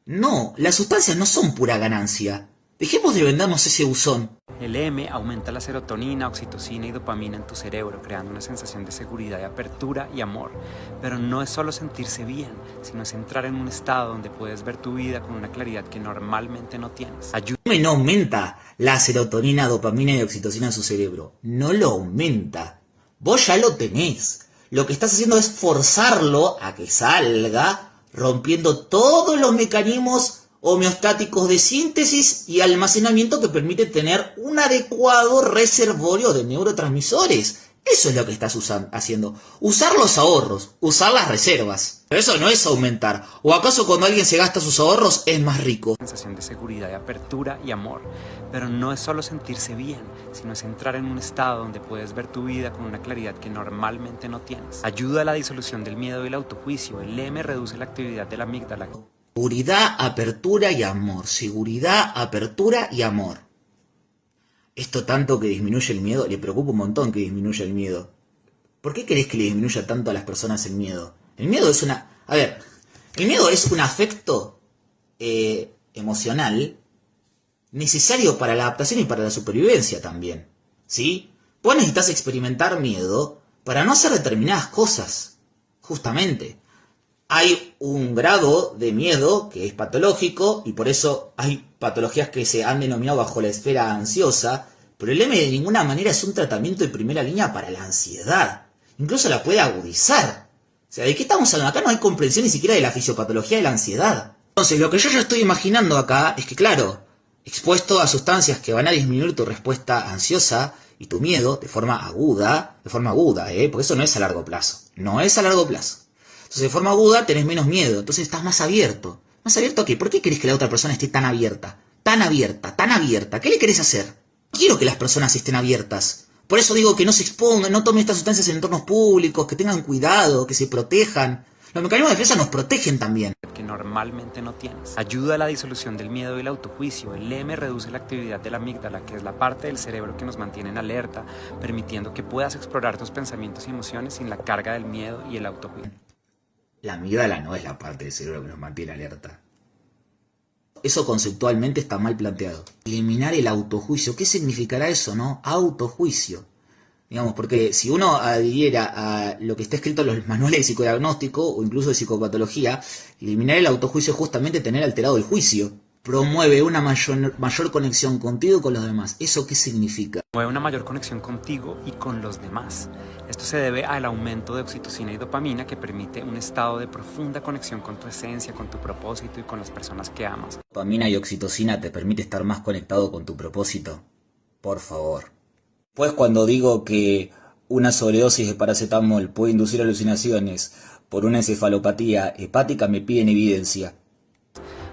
A: No, las sustancias no son pura ganancia. Dejemos de vendernos ese buzón.
B: El M aumenta la serotonina, oxitocina y dopamina en tu cerebro, creando una sensación de seguridad, de apertura y amor. Pero no es solo sentirse bien, sino es entrar en un estado donde puedes ver tu vida con una claridad que normalmente no tienes.
A: No aumenta la serotonina, dopamina y oxitocina en su cerebro. No lo aumenta. Vos ya lo tenés. Lo que estás haciendo es forzarlo a que salga, rompiendo todos los mecanismos homeostáticos de síntesis y almacenamiento que permiten tener un adecuado reservorio de neurotransmisores. Eso es lo que estás haciendo. Usar los ahorros, usar las reservas. Pero eso no es aumentar. ¿O acaso cuando alguien se gasta sus ahorros es más rico?
B: Sensación de seguridad, de apertura y amor. Pero no es solo sentirse bien, sino es entrar en un estado donde puedes ver tu vida con una claridad que normalmente no tienes. Ayuda a la disolución del miedo y el autojuicio. El M reduce la actividad de la amígdala.
A: Seguridad, apertura y amor. Seguridad, apertura y amor. Esto tanto que disminuye el miedo, le preocupa un montón que disminuya el miedo. ¿Por qué querés que le disminuya tanto a las personas el miedo? El miedo es una... A ver, el miedo es un afecto emocional necesario para la adaptación y para la supervivencia también, ¿sí? Vos necesitas experimentar miedo para no hacer determinadas cosas, justamente. Hay un grado de miedo que es patológico y por eso hay patologías que se han denominado bajo la esfera ansiosa, pero el M de ninguna manera es un tratamiento de primera línea para la ansiedad. Incluso la puede agudizar. O sea, ¿de qué estamos hablando? Acá no hay comprensión ni siquiera de la fisiopatología de la ansiedad. Entonces, lo que yo ya estoy imaginando acá es que, claro, expuesto a sustancias que van a disminuir tu respuesta ansiosa y tu miedo de forma aguda, porque eso no es a largo plazo. No es a largo plazo. Entonces, de forma aguda tenés menos miedo, entonces estás más abierto. ¿Más abierto a qué? ¿Por qué querés que la otra persona esté tan abierta? Tan abierta, tan abierta. ¿Qué le querés hacer? Quiero que las personas estén abiertas. Por eso digo que no se expongan, no tomen estas sustancias en entornos públicos, que tengan cuidado, que se protejan. Los mecanismos de defensa nos protegen también.
B: Que normalmente no tienes. Ayuda a la disolución del miedo y el autojuicio. El M reduce la actividad de la amígdala, que es la parte del cerebro que nos mantiene en alerta, permitiendo que puedas explorar tus pensamientos y emociones sin la carga del miedo y el autojuicio.
A: La amígdala no es la parte del cerebro que nos mantiene alerta. Eso conceptualmente está mal planteado. Eliminar el autojuicio. ¿Qué significará eso, no? Autojuicio. Digamos, porque si uno adhiera a lo que está escrito en los manuales de psicodiagnóstico o incluso de psicopatología, eliminar el autojuicio es justamente tener alterado el juicio. Promueve una mayor conexión contigo y con los demás. ¿Eso qué significa?
B: Promueve una mayor conexión contigo y con los demás. Esto se debe al aumento de oxitocina y dopamina que permite un estado de profunda conexión con tu esencia, con tu propósito y con las personas que amas.
A: Dopamina y oxitocina te permite estar más conectado con tu propósito. Por favor. Pues cuando digo que una sobredosis de paracetamol puede inducir alucinaciones por una encefalopatía hepática, me piden evidencia.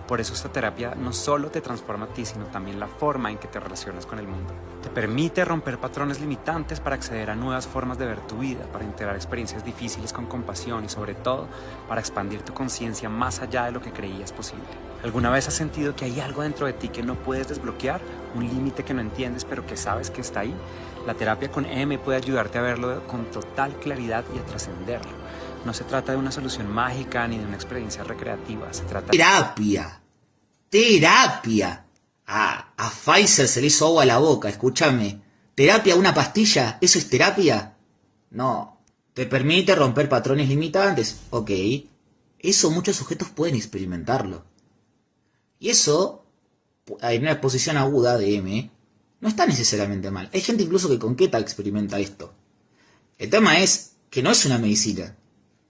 B: Por eso esta terapia no solo te transforma a ti, sino también la forma en que te relacionas con el mundo. Te permite romper patrones limitantes para acceder a nuevas formas de ver tu vida, para integrar experiencias difíciles con compasión y sobre todo para expandir tu conciencia más allá de lo que creías posible. ¿Alguna vez has sentido que hay algo dentro de ti que no puedes desbloquear? Un límite que no entiendes pero que sabes que está ahí. La terapia con M puede ayudarte a verlo con total claridad y a trascenderlo. No se trata de una solución mágica ni de una experiencia recreativa, se trata de...
A: Terapia. A Pfizer se le hizo agua a la boca, escúchame. ¿Terapia una pastilla? ¿Eso es terapia? No. ¿Te permite romper patrones limitantes? Ok. Eso muchos sujetos pueden experimentarlo. Y eso, en una exposición aguda de M, no está necesariamente mal. Hay gente incluso que con queta experimenta esto. El tema es que no es una medicina.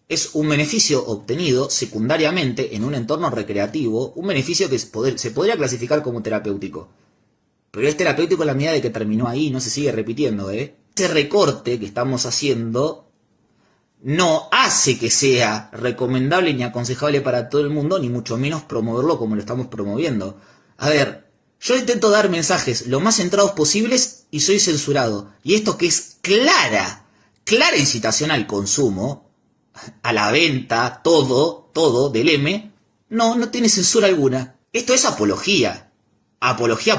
A: Es un beneficio obtenido secundariamente en un entorno recreativo, un beneficio que se podría clasificar como terapéutico. Pero es terapéutico en la medida de que terminó ahí y no se sigue repitiendo, Ese recorte que estamos haciendo no hace que sea recomendable ni aconsejable para todo el mundo, ni mucho menos promoverlo como lo estamos promoviendo. A ver, yo intento dar mensajes lo más centrados posibles y soy censurado. Y esto que es clara incitación al consumo, a la venta, todo del M, no tiene censura alguna. Esto es apología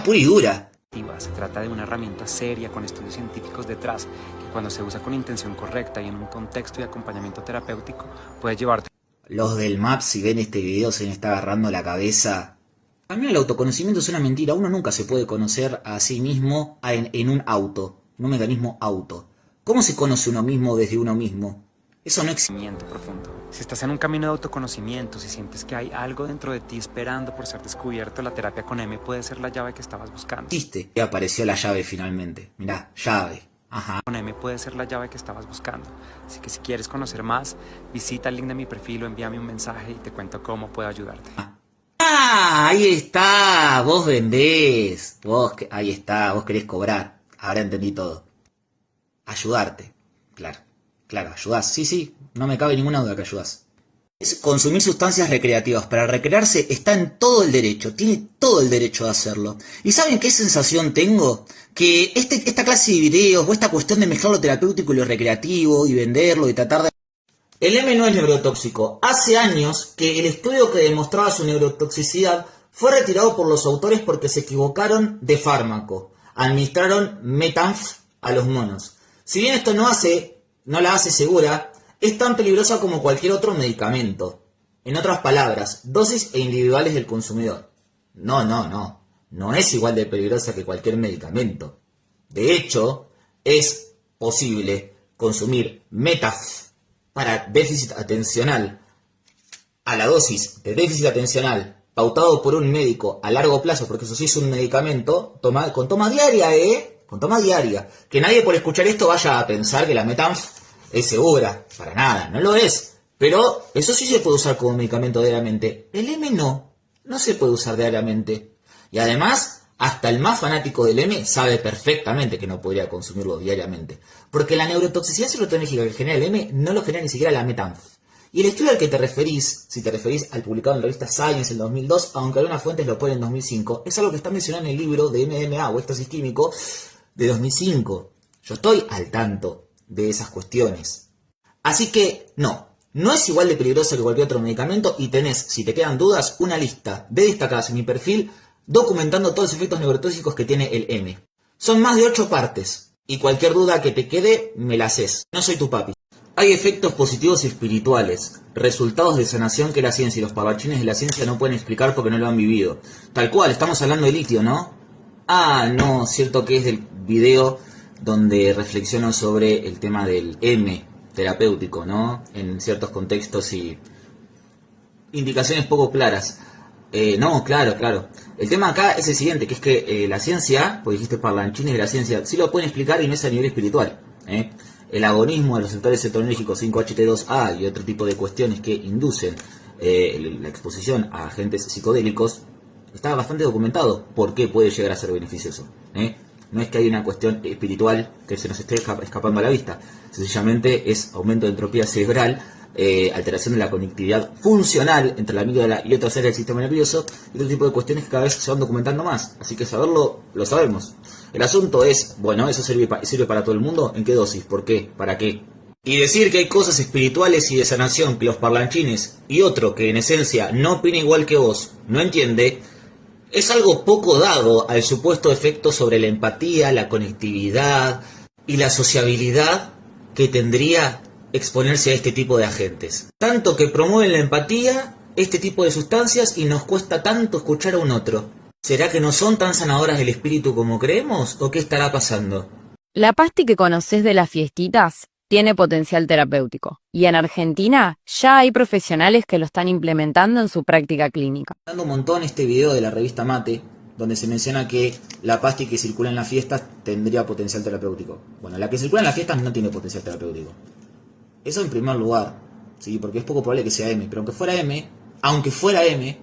A: pura y dura.
B: Se trata de una herramienta seria con estudios científicos detrás, que cuando se usa con intención correcta y en un contexto de acompañamiento terapéutico, puede llevarte...
A: Los del MAP, si ven este video, se me está agarrando la cabeza. También el autoconocimiento es una mentira. Uno nunca se puede conocer a sí mismo en un auto, en un mecanismo auto. ¿Cómo se conoce uno mismo desde uno mismo? Eso no existe.
B: Profundo. Si estás en un camino de autoconocimiento, si sientes que hay algo dentro de ti esperando por ser descubierto, la terapia con M puede ser la llave que estabas buscando.
A: Existe. Y apareció la llave finalmente. Mirá, llave. Ajá.
B: Con M puede ser la llave que estabas buscando. Así que si quieres conocer más, visita el link de mi perfil o envíame un mensaje y te cuento cómo puedo ayudarte.
A: Ahí está. Vos vendés. Ahí está. Vos querés cobrar. Ahora entendí todo. Ayudarte. Claro, ayudás. Sí, no me cabe ninguna duda que ayudás. Es consumir sustancias recreativas para recrearse está en todo el derecho, tiene todo el derecho de hacerlo. ¿Y saben qué sensación tengo? Que esta clase de videos o esta cuestión de mezclar lo terapéutico y lo recreativo y venderlo y tratar de... El M no es neurotóxico. Hace años que el estudio que demostraba su neurotoxicidad fue retirado por los autores porque se equivocaron de fármaco. Administraron metanf a los monos. Si bien esto no la hace segura, es tan peligrosa como cualquier otro medicamento. En otras palabras, dosis e individuales del consumidor. No. No es igual de peligrosa que cualquier medicamento. De hecho, es posible consumir metaf para déficit atencional a la dosis de déficit atencional pautado por un médico a largo plazo, porque eso sí es un medicamento con toma diaria, con toma diaria. Que nadie por escuchar esto vaya a pensar que la metanf es segura. Para nada, no lo es. Pero eso sí se puede usar como medicamento diariamente. El M no se puede usar diariamente. Y además, hasta el más fanático del M sabe perfectamente que no podría consumirlo diariamente. Porque la neurotoxicidad serotonérgica que genera el M no lo genera ni siquiera la metanf. Y el estudio al que te referís, si te referís al publicado en la revista Science en 2002, aunque algunas fuentes lo ponen en 2005, es algo que está mencionado en el libro de MDMA o éxtasis químico de 2005. Yo estoy al tanto de esas cuestiones. Así que no es igual de peligroso que cualquier otro medicamento y tenés, si te quedan dudas, una lista de destacadas en mi perfil documentando todos los efectos neurotóxicos que tiene el M. Son más de 8 partes y cualquier duda que te quede me la haces. No soy tu papi. Hay efectos positivos y espirituales, resultados de sanación que la ciencia y los parlanchines de la ciencia no pueden explicar porque no lo han vivido. Tal cual, estamos hablando de litio, ¿no? Ah, no, cierto que es del video donde reflexiono sobre el tema del M terapéutico, ¿no? En ciertos contextos y indicaciones poco claras. No, claro. El tema acá es el siguiente, que es que la ciencia, pues dijiste parlanchines de la ciencia, sí lo pueden explicar y no es a nivel espiritual, El agonismo de los receptores serotonérgicos 5-HT2A y otro tipo de cuestiones que inducen la exposición a agentes psicodélicos está bastante documentado por qué puede llegar a ser beneficioso. No es que hay una cuestión espiritual que se nos esté escapando a la vista, sencillamente es aumento de entropía cerebral, alteración de la conectividad funcional entre la amígdala y otras áreas del sistema nervioso y otro tipo de cuestiones que cada vez se van documentando más. Así que saberlo, lo sabemos. El asunto es, bueno, ¿eso sirve para todo el mundo? ¿En qué dosis? ¿Por qué? ¿Para qué? Y decir que hay cosas espirituales y de sanación que los parlanchines y otro que en esencia no opina igual que vos, no entiende, es algo poco dado al supuesto efecto sobre la empatía, la conectividad y la sociabilidad que tendría exponerse a este tipo de agentes. Tanto que promueven la empatía, este tipo de sustancias, y nos cuesta tanto escuchar a un otro. ¿Será que no son tan sanadoras del espíritu como creemos? ¿O qué estará pasando?
C: La pasti que conocés de las fiestitas tiene potencial terapéutico. Y en Argentina ya hay profesionales que lo están implementando en su práctica clínica.
A: Dando un montón este video de la revista Mate, donde se menciona que la pasti que circula en las fiestas tendría potencial terapéutico. Bueno, la que circula en las fiestas no tiene potencial terapéutico. Eso en primer lugar, ¿sí? Porque es poco probable que sea M. Pero aunque fuera M,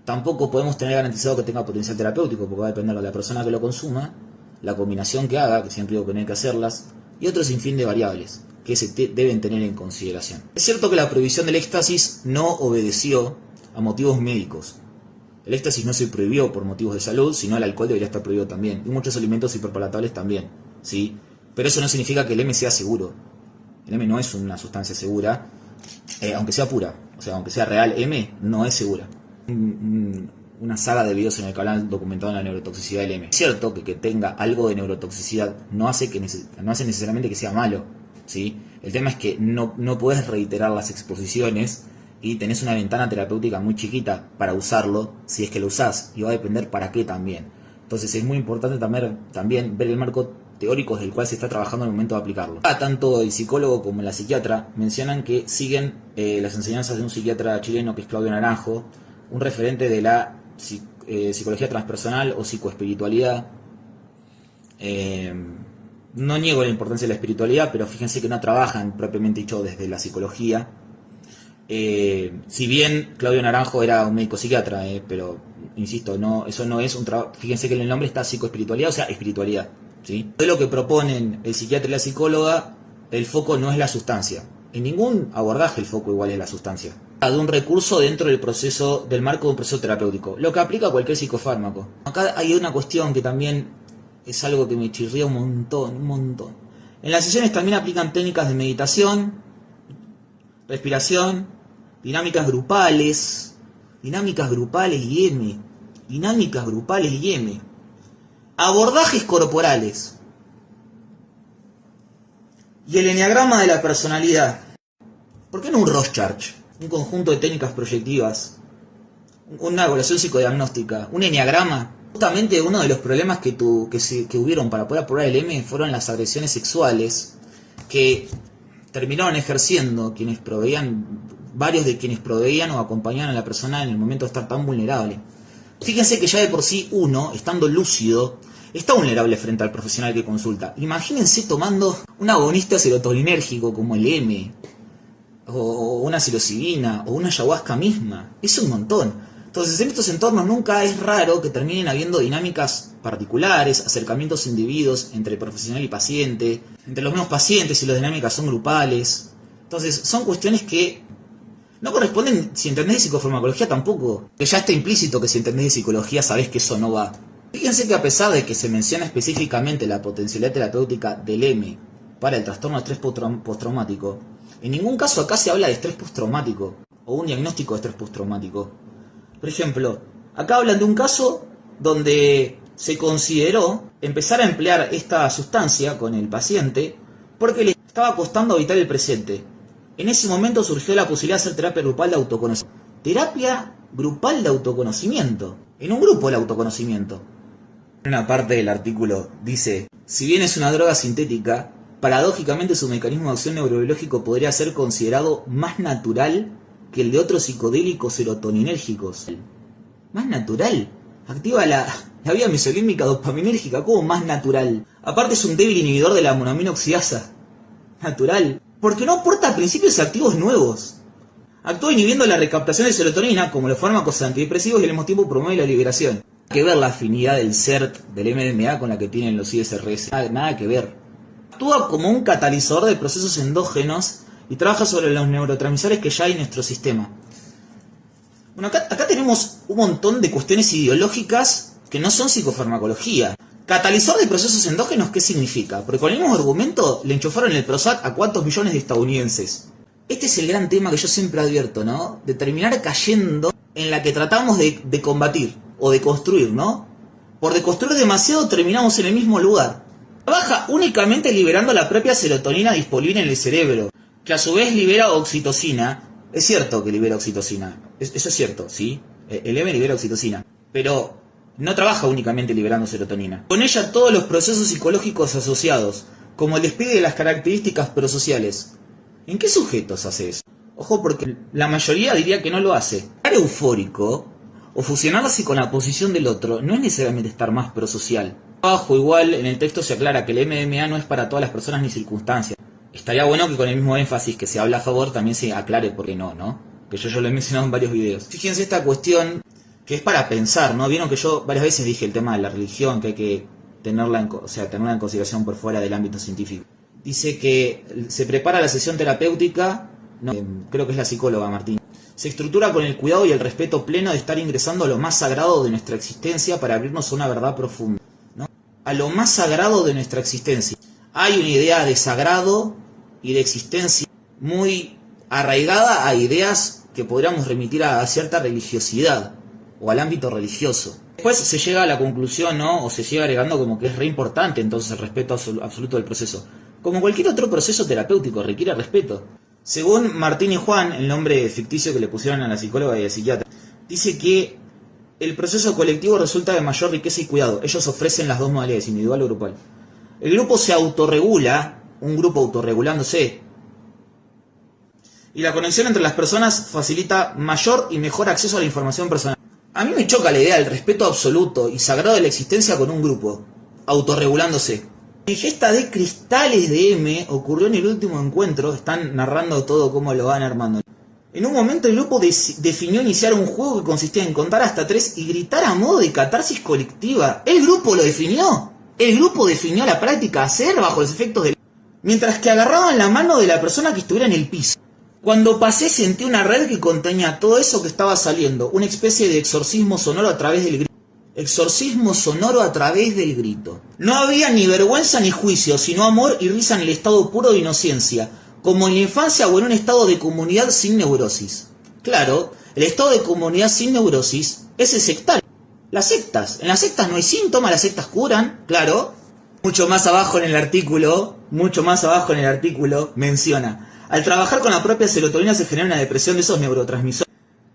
A: tampoco podemos tener garantizado que tenga potencial terapéutico, porque va a depender de la persona que lo consuma, la combinación que haga, que siempre digo que no hay que hacerlas, y otro sinfín de variables que se deben tener en consideración. Es cierto que la prohibición del éxtasis no obedeció a motivos médicos. El éxtasis no se prohibió por motivos de salud, sino el alcohol debería estar prohibido también, y muchos alimentos hiperpalatables también, ¿sí? Pero eso no significa que el M sea seguro. El M no es una sustancia segura, aunque sea pura, o sea, aunque sea real, M no es segura. Una saga de videos en el canal documentado en la neurotoxicidad del M. Es cierto que tenga algo de neurotoxicidad no hace necesariamente que sea malo, ¿sí? El tema es que no puedes reiterar las exposiciones y tenés una ventana terapéutica muy chiquita para usarlo, si es que lo usás, y va a depender para qué también. Entonces es muy importante también ver el marco teórico del cual se está trabajando en el momento de aplicarlo. Tanto el psicólogo como la psiquiatra mencionan que siguen las enseñanzas de un psiquiatra chileno que es Claudio Naranjo, un referente de la psicología transpersonal o psicoespiritualidad. No niego la importancia de la espiritualidad, pero fíjense que no trabajan propiamente dicho desde la psicología. Si bien Claudio Naranjo era un médico psiquiatra, pero insisto, eso no es un trabajo. Fíjense que en el nombre está psicoespiritualidad, o sea, espiritualidad, ¿sí? De lo que proponen el psiquiatra y la psicóloga, el foco no es la sustancia. En ningún abordaje el foco igual es la sustancia. De un recurso dentro del marco de un proceso terapéutico, lo que aplica a cualquier psicofármaco. Acá hay una cuestión que también es algo que me chirría un montón. En las sesiones también aplican técnicas de meditación, respiración, dinámicas grupales y M, abordajes corporales y el enneagrama de la personalidad. ¿Por qué no un Rorschach? Un conjunto de técnicas proyectivas, una evaluación psicodiagnóstica, un enneagrama. Justamente uno de los problemas que hubieron para poder aprobar el M fueron las agresiones sexuales que terminaron ejerciendo varios de quienes proveían o acompañaban a la persona en el momento de estar tan vulnerable. Fíjense que ya de por sí uno, estando lúcido, está vulnerable frente al profesional que consulta. Imagínense tomando un agonista serotoninérgico como el M, o una psilocibina, o una ayahuasca misma. Es un montón. Entonces, en estos entornos nunca es raro que terminen habiendo dinámicas particulares, acercamientos individuos entre profesional y paciente, entre los mismos pacientes, y las dinámicas son grupales. Entonces, son cuestiones que no corresponden, si entendés de psicofarmacología tampoco, que ya está implícito que si entendés de psicología sabés que eso no va. Fíjense que a pesar de que se menciona específicamente la potencialidad terapéutica del M para el trastorno de estrés postraumático, en ningún caso acá se habla de estrés postraumático o un diagnóstico de estrés postraumático. Por ejemplo, acá hablan de un caso donde se consideró empezar a emplear esta sustancia con el paciente porque le estaba costando habitar el presente. En ese momento surgió la posibilidad de hacer terapia grupal de autoconocimiento. Terapia grupal de autoconocimiento. En un grupo el autoconocimiento. En una parte del artículo dice, si bien es una droga sintética, paradójicamente su mecanismo de acción neurobiológico podría ser considerado más natural que el de otros psicodélicos serotoninérgicos. Más natural. Activa la vía mesolímbica dopaminérgica. ¿Cómo más natural? Aparte es un débil inhibidor de la monoamina oxidasa. Natural. Porque no aporta principios activos nuevos. Actúa inhibiendo la recaptación de serotonina, como los fármacos antidepresivos, y al mismo tiempo promueve la liberación. Nada que ver la afinidad del CERT, del MDMA, con la que tienen los ISRS. Nada que ver. Actúa como un catalizador de procesos endógenos y trabaja sobre los neurotransmisores que ya hay en nuestro sistema. Bueno, acá tenemos un montón de cuestiones ideológicas que no son psicofarmacología. Catalizador de procesos endógenos, ¿qué significa? Porque con el mismo argumento le enchufaron el Prozac a cuántos millones de estadounidenses. Este es el gran tema que yo siempre advierto, ¿no? De terminar cayendo en la que tratamos de combatir o de construir, ¿no? Por deconstruir demasiado terminamos en el mismo lugar. Trabaja únicamente liberando la propia serotonina disponible en el cerebro, que a su vez libera oxitocina. Es cierto que libera oxitocina, eso es cierto, ¿sí? El M libera oxitocina, pero no trabaja únicamente liberando serotonina. Con ella todos los procesos psicológicos asociados, como el despliegue de las características prosociales. ¿En qué sujetos hace eso? Ojo, porque la mayoría diría que no lo hace. Estar eufórico o fusionarse con la posición del otro no es necesariamente estar más prosocial. Abajo igual en el texto se aclara que el MDMA no es para todas las personas ni circunstancias. Estaría bueno que con el mismo énfasis que se habla a favor también se aclare por qué no, ¿no? Que yo lo he mencionado en varios videos. Fíjense esta cuestión que es para pensar, ¿no? Vieron que yo varias veces dije el tema de la religión, que hay que tenerla en consideración por fuera del ámbito científico. Dice que se prepara la sesión terapéutica, no, creo que es la psicóloga Martín. Se estructura con el cuidado y el respeto pleno de estar ingresando a lo más sagrado de nuestra existencia para abrirnos a una verdad profunda, ¿no? A lo más sagrado de nuestra existencia. Hay una idea de sagrado y de existencia muy arraigada a ideas que podríamos remitir a cierta religiosidad o al ámbito religioso. Después se llega a la conclusión, ¿no? O se llega agregando como que es re importante entonces el respeto absoluto del proceso. Como cualquier otro proceso terapéutico requiere respeto. Según Martín y Juan, el nombre ficticio que le pusieron a la psicóloga y al psiquiatra, dice que el proceso colectivo resulta de mayor riqueza y cuidado. Ellos ofrecen las dos modalidades, individual o grupal. El grupo se autorregula, un grupo autorregulándose, y la conexión entre las personas facilita mayor y mejor acceso a la información personal. A mí me choca la idea del respeto absoluto y sagrado de la existencia con un grupo, autorregulándose. La ingesta de cristales de M ocurrió en el último encuentro, están narrando todo cómo lo van armando. En un momento el grupo definió iniciar un juego que consistía en contar hasta 3 y gritar a modo de catarsis colectiva. ¿El grupo lo definió? El grupo definió la práctica a hacer bajo los efectos del... Mientras que agarraban la mano de la persona que estuviera en el piso. Cuando pasé sentí una red que contenía todo eso que estaba saliendo, una especie de exorcismo sonoro a través del grito. Exorcismo sonoro a través del grito. No había ni vergüenza ni juicio, sino amor y risa en el estado puro de inocencia, como en la infancia o en un estado de comunidad sin neurosis. Claro, el estado de comunidad sin neurosis es el sectario. Las sectas, en las sectas no hay síntomas, las sectas curan, claro. Mucho más abajo en el artículo menciona: al trabajar con la propia serotonina se genera una depresión de esos neurotransmisores.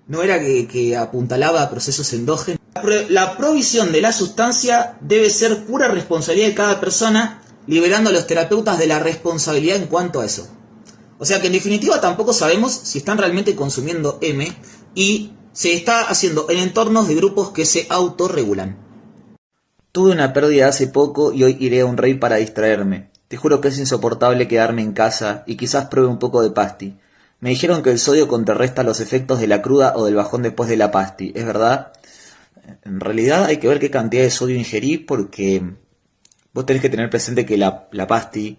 A: No era que apuntalaba a procesos endógenos. La provisión de la sustancia debe ser pura responsabilidad de cada persona, liberando a los terapeutas de la responsabilidad en cuanto a eso. O sea que en definitiva tampoco sabemos si están realmente consumiendo M y se está haciendo en entornos de grupos que se autorregulan. Tuve una pérdida hace poco y hoy iré a un rave para distraerme. Te juro que es insoportable quedarme en casa y quizás pruebe un poco de pasti. Me dijeron que el sodio contrarresta los efectos de la cruda o del bajón después de la pasti. ¿Es verdad? En realidad hay que ver qué cantidad de sodio ingerís, porque vos tenés que tener presente que la pasti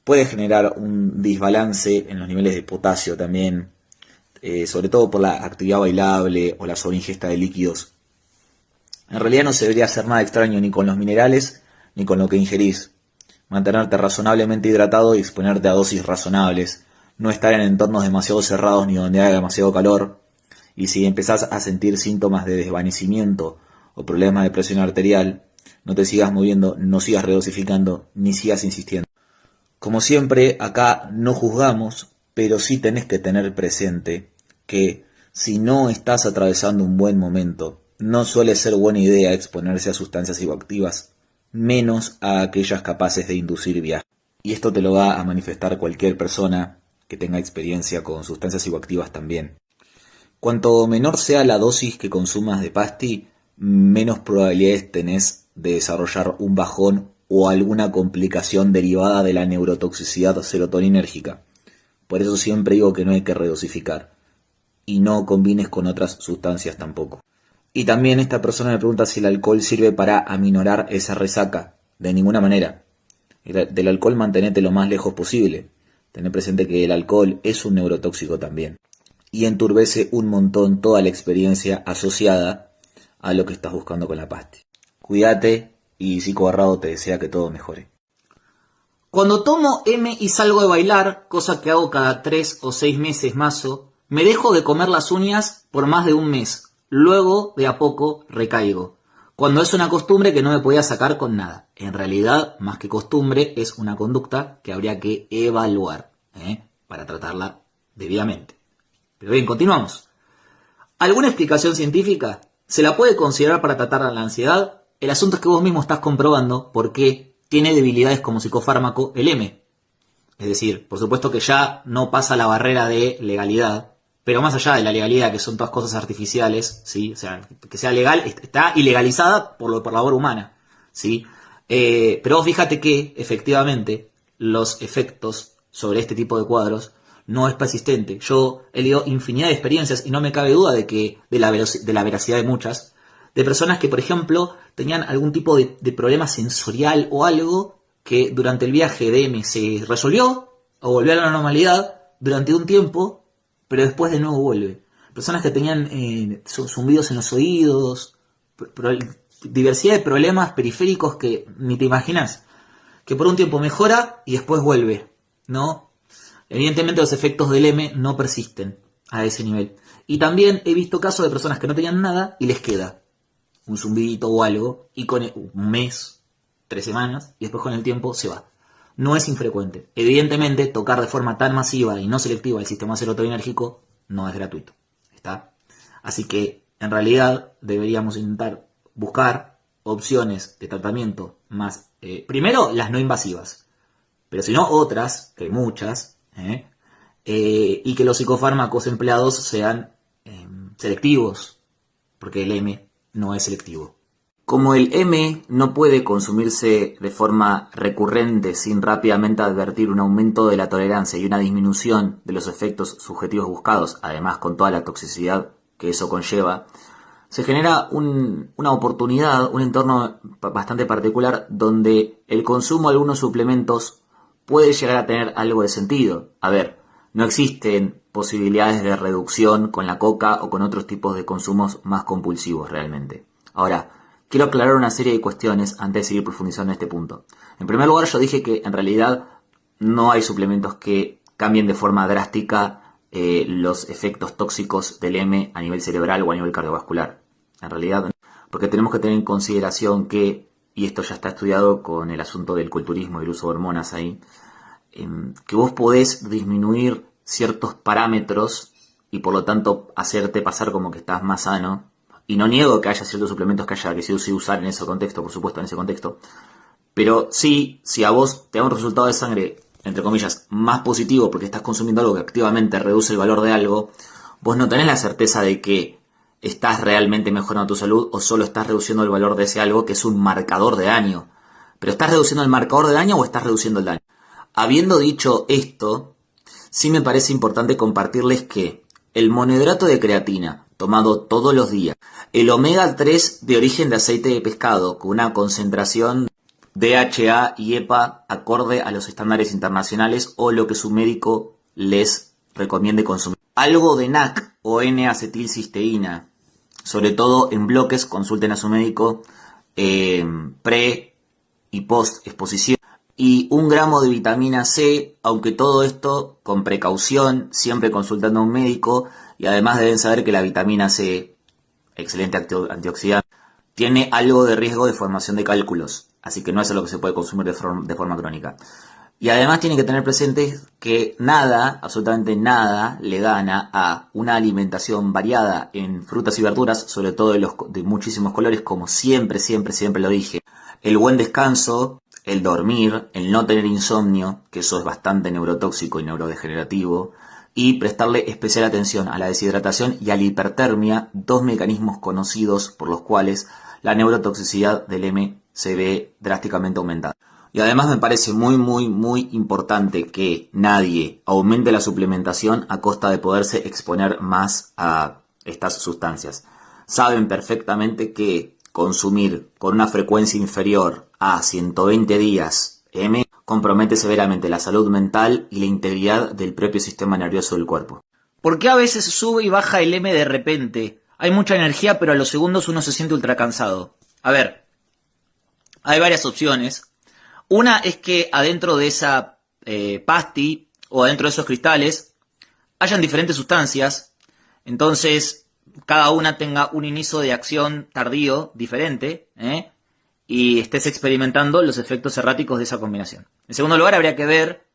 A: puede generar un desbalance en los niveles de potasio también, sobre todo por la actividad bailable o la sobreingesta de líquidos. En realidad no se debería hacer nada extraño ni con los minerales ni con lo que ingerís. Mantenerte razonablemente hidratado y exponerte a dosis razonables. No estar en entornos demasiado cerrados ni donde haya demasiado calor. Y si empezás a sentir síntomas de desvanecimiento o problemas de presión arterial, no te sigas moviendo, no sigas redosificando, ni sigas insistiendo. Como siempre, acá no juzgamos, pero sí tenés que tener presente que si no estás atravesando un buen momento, no suele ser buena idea exponerse a sustancias psicoactivas, menos a aquellas capaces de inducir viajes. Y esto te lo va a manifestar cualquier persona que tenga experiencia con sustancias psicoactivas también. Cuanto menor sea la dosis que consumas de pasti, menos probabilidades tenés de desarrollar un bajón o alguna complicación derivada de la neurotoxicidad serotoninérgica. Por eso siempre digo que no hay que redosificar. Y no combines con otras sustancias tampoco. Y también esta persona me pregunta si el alcohol sirve para aminorar esa resaca. De ninguna manera. Del alcohol mantenete lo más lejos posible. Tener presente que el alcohol es un neurotóxico también. Y enturbece un montón toda la experiencia asociada a lo que estás buscando con la pasti. Cuídate y Psico Barrado te desea que todo mejore. Cuando tomo M y salgo de bailar, cosa que hago cada 3 o 6 meses mazo, me dejo de comer las uñas por más de un mes. Luego, de a poco, recaigo. Cuando es una costumbre que no me podía sacar con nada. En realidad, más que costumbre, es una conducta que habría que evaluar, para tratarla debidamente. Pero bien, continuamos. ¿Alguna explicación científica? ¿Se la puede considerar para tratar la ansiedad? El asunto es que vos mismo estás comprobando por qué tiene debilidades como psicofármaco el M. Es decir, por supuesto que ya no pasa la barrera de legalidad, pero más allá de la legalidad, que son todas cosas artificiales, ¿sí? O sea, que sea legal, está ilegalizada por la labor humana, ¿sí? Pero vos fíjate que, efectivamente, los efectos sobre este tipo de cuadros no es persistente. Yo he leído infinidad de experiencias y no me cabe duda de la veracidad de muchas, de personas que, por ejemplo, tenían algún tipo de problema sensorial o algo que durante el viaje de M se resolvió o volvió a la normalidad durante un tiempo, pero después de nuevo vuelve. Personas que tenían zumbidos en los oídos, diversidad de problemas periféricos que ni te imaginas, que por un tiempo mejora y después vuelve, ¿no? Evidentemente los efectos del M no persisten a ese nivel. Y también he visto casos de personas que no tenían nada y les queda un zumbidito o algo, y con un mes, 3 semanas, y después con el tiempo se va. No es infrecuente. Evidentemente, tocar de forma tan masiva y no selectiva el sistema serotoninérgico no es gratuito. ¿Está? Así que, en realidad, deberíamos intentar buscar opciones de tratamiento más, primero, las no invasivas, pero si no, otras, que hay muchas, y que los psicofármacos empleados sean selectivos, porque el M no es selectivo. Como el M no puede consumirse de forma recurrente sin rápidamente advertir un aumento de la tolerancia y una disminución de los efectos subjetivos buscados, además con toda la toxicidad que eso conlleva, se genera una oportunidad, un entorno bastante particular donde el consumo de algunos suplementos puede llegar a tener algo de sentido. A ver, no existen posibilidades de reducción con la coca o con otros tipos de consumos más compulsivos realmente. Ahora, quiero aclarar una serie de cuestiones antes de seguir profundizando en este punto. En primer lugar, yo dije que en realidad no hay suplementos que cambien de forma drástica los efectos tóxicos del M a nivel cerebral o a nivel cardiovascular. En realidad, ¿no? Porque tenemos que tener en consideración que, y esto ya está estudiado con el asunto del culturismo y el uso de hormonas ahí, que vos podés disminuir ciertos parámetros y por lo tanto hacerte pasar como que estás más sano. Y no niego que haya ciertos suplementos que haya que sí usar en ese contexto, por supuesto, en ese contexto. Pero sí, si a vos te da un resultado de sangre, entre comillas, más positivo porque estás consumiendo algo que activamente reduce el valor de algo, vos no tenés la certeza de que estás realmente mejorando tu salud o solo estás reduciendo el valor de ese algo que es un marcador de daño. ¿Pero estás reduciendo el marcador de daño o estás reduciendo el daño? Habiendo dicho esto, sí me parece importante compartirles que el monohidrato de creatina, tomado todos los días, el omega 3 de origen de aceite de pescado, con una concentración de DHA y EPA acorde a los estándares internacionales o lo que su médico les recomiende consumir. Algo de NAC o N-acetilcisteína, sobre todo en bloques, consulten a su médico pre y post exposición. Y 1 gramo de vitamina C, aunque todo esto con precaución, siempre consultando a un médico. Y además deben saber que la vitamina C, excelente antioxidante, tiene algo de riesgo de formación de cálculos. Así que no es algo que se puede consumir de forma crónica. Y además tienen que tener presente que nada, absolutamente nada, le gana a una alimentación variada en frutas y verduras, sobre todo de muchísimos colores, como siempre lo dije. El buen descanso, el dormir, el no tener insomnio, que eso es bastante neurotóxico y neurodegenerativo, y prestarle especial atención a la deshidratación y a la hipertermia, 2 mecanismos conocidos por los cuales la neurotoxicidad del M se ve drásticamente aumentada. Y además me parece muy importante que nadie aumente la suplementación a costa de poderse exponer más a estas sustancias. Saben perfectamente que consumir con una frecuencia inferior a 120 días M compromete severamente la salud mental y la integridad del propio sistema nervioso del cuerpo.
D: ¿Por qué a veces sube y baja el M de repente? Hay mucha energía, pero a los segundos uno se siente ultra cansado. A ver, hay varias opciones. Una es que adentro de esa pasti o adentro de esos cristales hayan diferentes sustancias, entonces cada una tenga un inicio de acción tardío diferente, y estés experimentando los efectos erráticos de esa combinación. En segundo lugar, habría que ver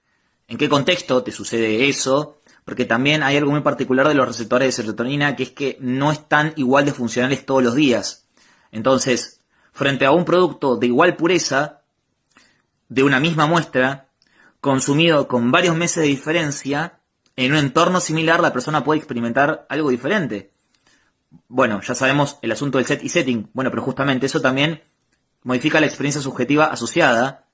D: en qué contexto te sucede eso, porque también hay algo muy particular de los receptores de serotonina, que es que no están igual de funcionales todos los días. Entonces, frente a un producto de igual pureza, de una misma muestra, consumido con varios meses de diferencia, en un entorno similar la persona puede experimentar algo diferente. Bueno, ya sabemos el asunto del set y setting. Bueno, pero justamente eso también modifica la experiencia subjetiva asociada,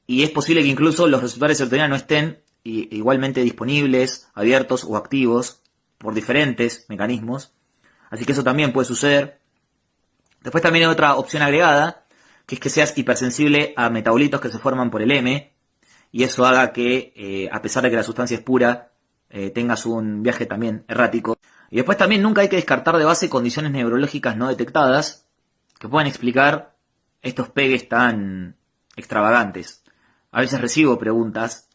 D: y es posible que incluso los receptores de serotonina no estén igualmente disponibles, abiertos o activos por diferentes mecanismos. Así que eso también puede suceder. Después también hay otra opción agregada, que es que seas hipersensible a metabolitos que se forman por el M, y eso haga que, a pesar de que la sustancia es pura, tengas un viaje también errático. Y después también nunca hay que descartar de base condiciones neurológicas no detectadas que puedan explicar estos pegues tan extravagantes. A veces recibo preguntas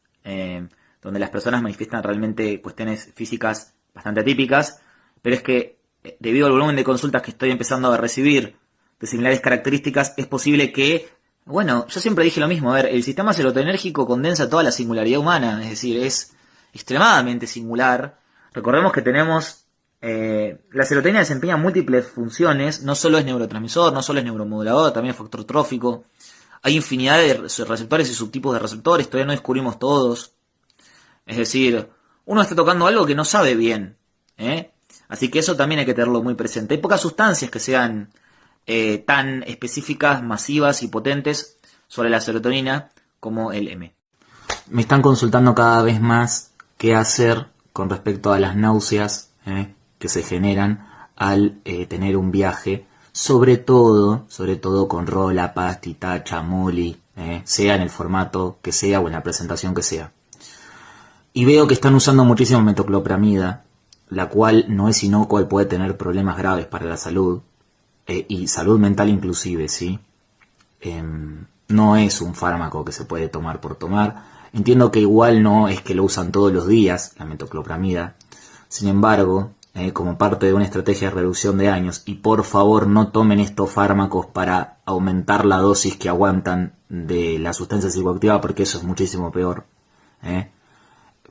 D: donde las personas manifiestan realmente cuestiones físicas bastante atípicas, pero es que debido al volumen de consultas que estoy empezando a recibir de similares características, es posible que, bueno, yo siempre dije lo mismo, a ver, el sistema serotonérgico condensa toda la singularidad humana, es decir, es extremadamente singular. Recordemos que tenemos, la serotonina desempeña múltiples funciones, no solo es neurotransmisor, no solo es neuromodulador, también es factor trófico. Hay infinidad de receptores y subtipos de receptores, todavía no descubrimos todos. Es decir, uno está tocando algo que no sabe bien, así que eso también hay que tenerlo muy presente. Hay pocas sustancias que sean tan específicas, masivas y potentes sobre la serotonina como el M.
A: Me están consultando cada vez más qué hacer con respecto a las náuseas que se generan al tener un viaje, sobre todo con rola, pasti, tacha, moli, sea en el formato que sea o en la presentación que sea. Y veo que están usando muchísimo metoclopramida, la cual no es inocua y puede tener problemas graves para la salud, y salud mental inclusive, ¿sí? No es un fármaco que se puede tomar por tomar. Entiendo que igual no es que lo usan todos los días, la metoclopramida. Sin embargo, como parte de una estrategia de reducción de daños, y por favor no tomen estos fármacos para aumentar la dosis que aguantan de la sustancia psicoactiva, porque eso es muchísimo peor.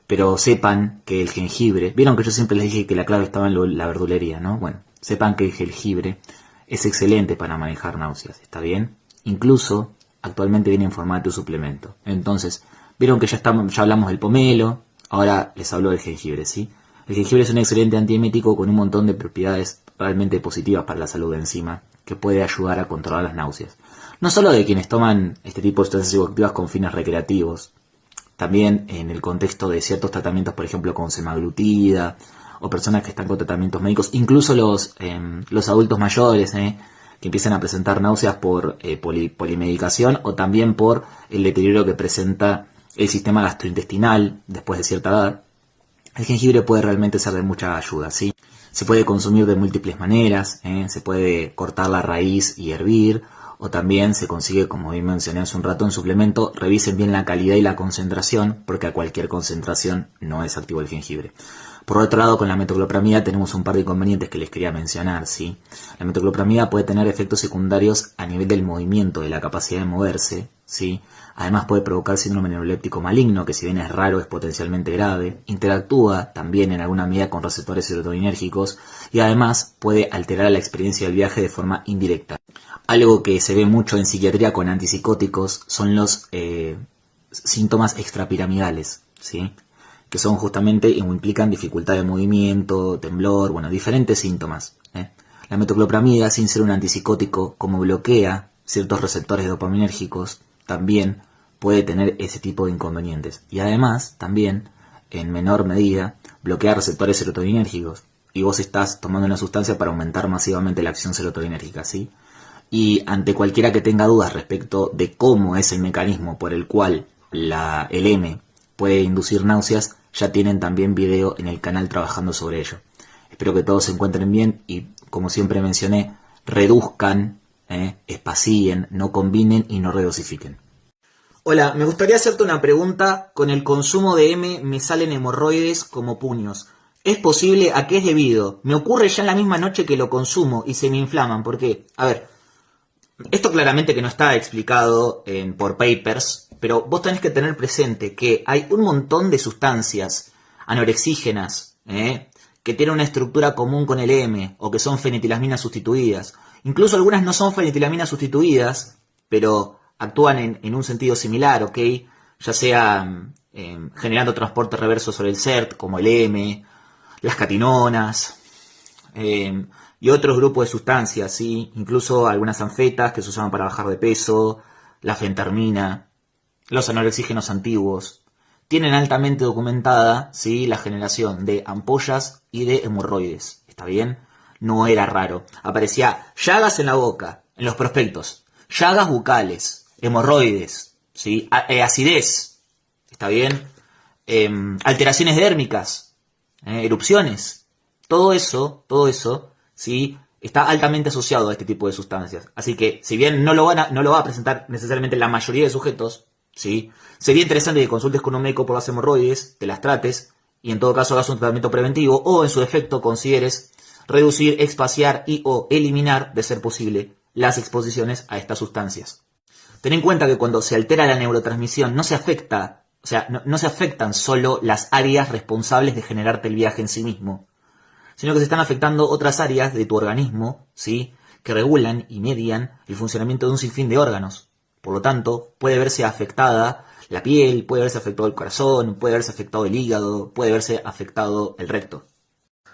A: Pero sepan que el jengibre, vieron que yo siempre les dije que la clave estaba en la verdulería, ¿no? Bueno, sepan que el jengibre es excelente para manejar náuseas, ¿está bien? Incluso actualmente viene en formato de suplemento. Entonces, vieron que ya hablamos del pomelo, ahora les hablo del jengibre, ¿sí? El jengibre es un excelente antiemético con un montón de propiedades realmente positivas para la salud encima, que puede ayudar a controlar las náuseas. No solo de quienes toman este tipo de sustancias psicoactivas con fines recreativos, también en el contexto de ciertos tratamientos, por ejemplo con semaglutida, o personas que están con tratamientos médicos, incluso los adultos mayores, que empiezan a presentar náuseas por polimedicación, o también por el deterioro que presenta el sistema gastrointestinal después de cierta edad. El jengibre puede realmente ser de mucha ayuda, ¿sí? Se puede consumir de múltiples maneras, se puede cortar la raíz y hervir, o también se consigue, como bien mencioné hace un rato, en suplemento. Revisen bien la calidad y la concentración, porque a cualquier concentración no es activo el jengibre. Por otro lado, con la metoclopramida tenemos un par de inconvenientes que les quería mencionar, ¿sí? La metoclopramida puede tener efectos secundarios a nivel del movimiento, de la capacidad de moverse, ¿sí? Además puede provocar síndrome neuroléptico maligno, que si bien es raro es potencialmente grave. Interactúa también en alguna medida con receptores serotoninérgicos y además puede alterar la experiencia del viaje de forma indirecta. Algo que se ve mucho en psiquiatría con antipsicóticos son los síntomas extrapiramidales, ¿sí? Que son justamente o implican dificultad de movimiento, temblor, bueno, diferentes síntomas. La metoclopramida, sin ser un antipsicótico, como bloquea ciertos receptores dopaminérgicos, también puede tener ese tipo de inconvenientes. Y además, también, en menor medida, bloquea receptores serotoninérgicos. Y vos estás tomando una sustancia para aumentar masivamente la acción serotoninérgica, ¿sí? Y ante cualquiera que tenga dudas respecto de cómo es el mecanismo por el cual el M puede inducir náuseas, ya tienen también video en el canal trabajando sobre ello. Espero que todos se encuentren bien y, como siempre mencioné, reduzcan, espacien, no combinen y no redosifiquen. Hola, me gustaría hacerte una pregunta. Con el consumo de M me salen hemorroides como puños. ¿Es posible? ¿A qué es debido? Me ocurre ya en la misma noche que lo consumo y se me inflaman. ¿Por qué? A ver, esto claramente que no está explicado por papers, pero vos tenés que tener presente que hay un montón de sustancias anorexígenas, que tienen una estructura común con el M, o que son fenitilaminas sustituidas. Incluso algunas no son fenitilaminas sustituidas, pero actúan en un sentido similar, ¿ok? Ya sea generando transporte reverso sobre el CERT, como el M, las catinonas, y otros grupos de sustancias, ¿sí? Incluso algunas anfetas que se usaban para bajar de peso, la fentermina, los anorexígenos antiguos. Tienen altamente documentada, ¿sí?, la generación de ampollas y de hemorroides. ¿Está bien? No era raro. Aparecía llagas en la boca, en los prospectos. Llagas bucales, hemorroides, ¿sí? Acidez. ¿Está bien? Alteraciones dérmicas, erupciones. Todo eso, ¿sí?, está altamente asociado a este tipo de sustancias. Así que, si bien no lo va a presentar necesariamente la mayoría de sujetos, ¿sí?, sería interesante que consultes con un médico por las hemorroides, te las trates, y en todo caso hagas un tratamiento preventivo, o en su defecto consideres reducir, expaciar y o eliminar, de ser posible, las exposiciones a estas sustancias. Ten en cuenta que cuando se altera la neurotransmisión no se afectan solo las áreas responsables de generarte el viaje en sí mismo, sino que se están afectando otras áreas de tu organismo, ¿sí?, que regulan y median el funcionamiento de un sinfín de órganos. Por lo tanto, puede verse afectada la piel, puede verse afectado el corazón, puede verse afectado el hígado, puede verse afectado el recto.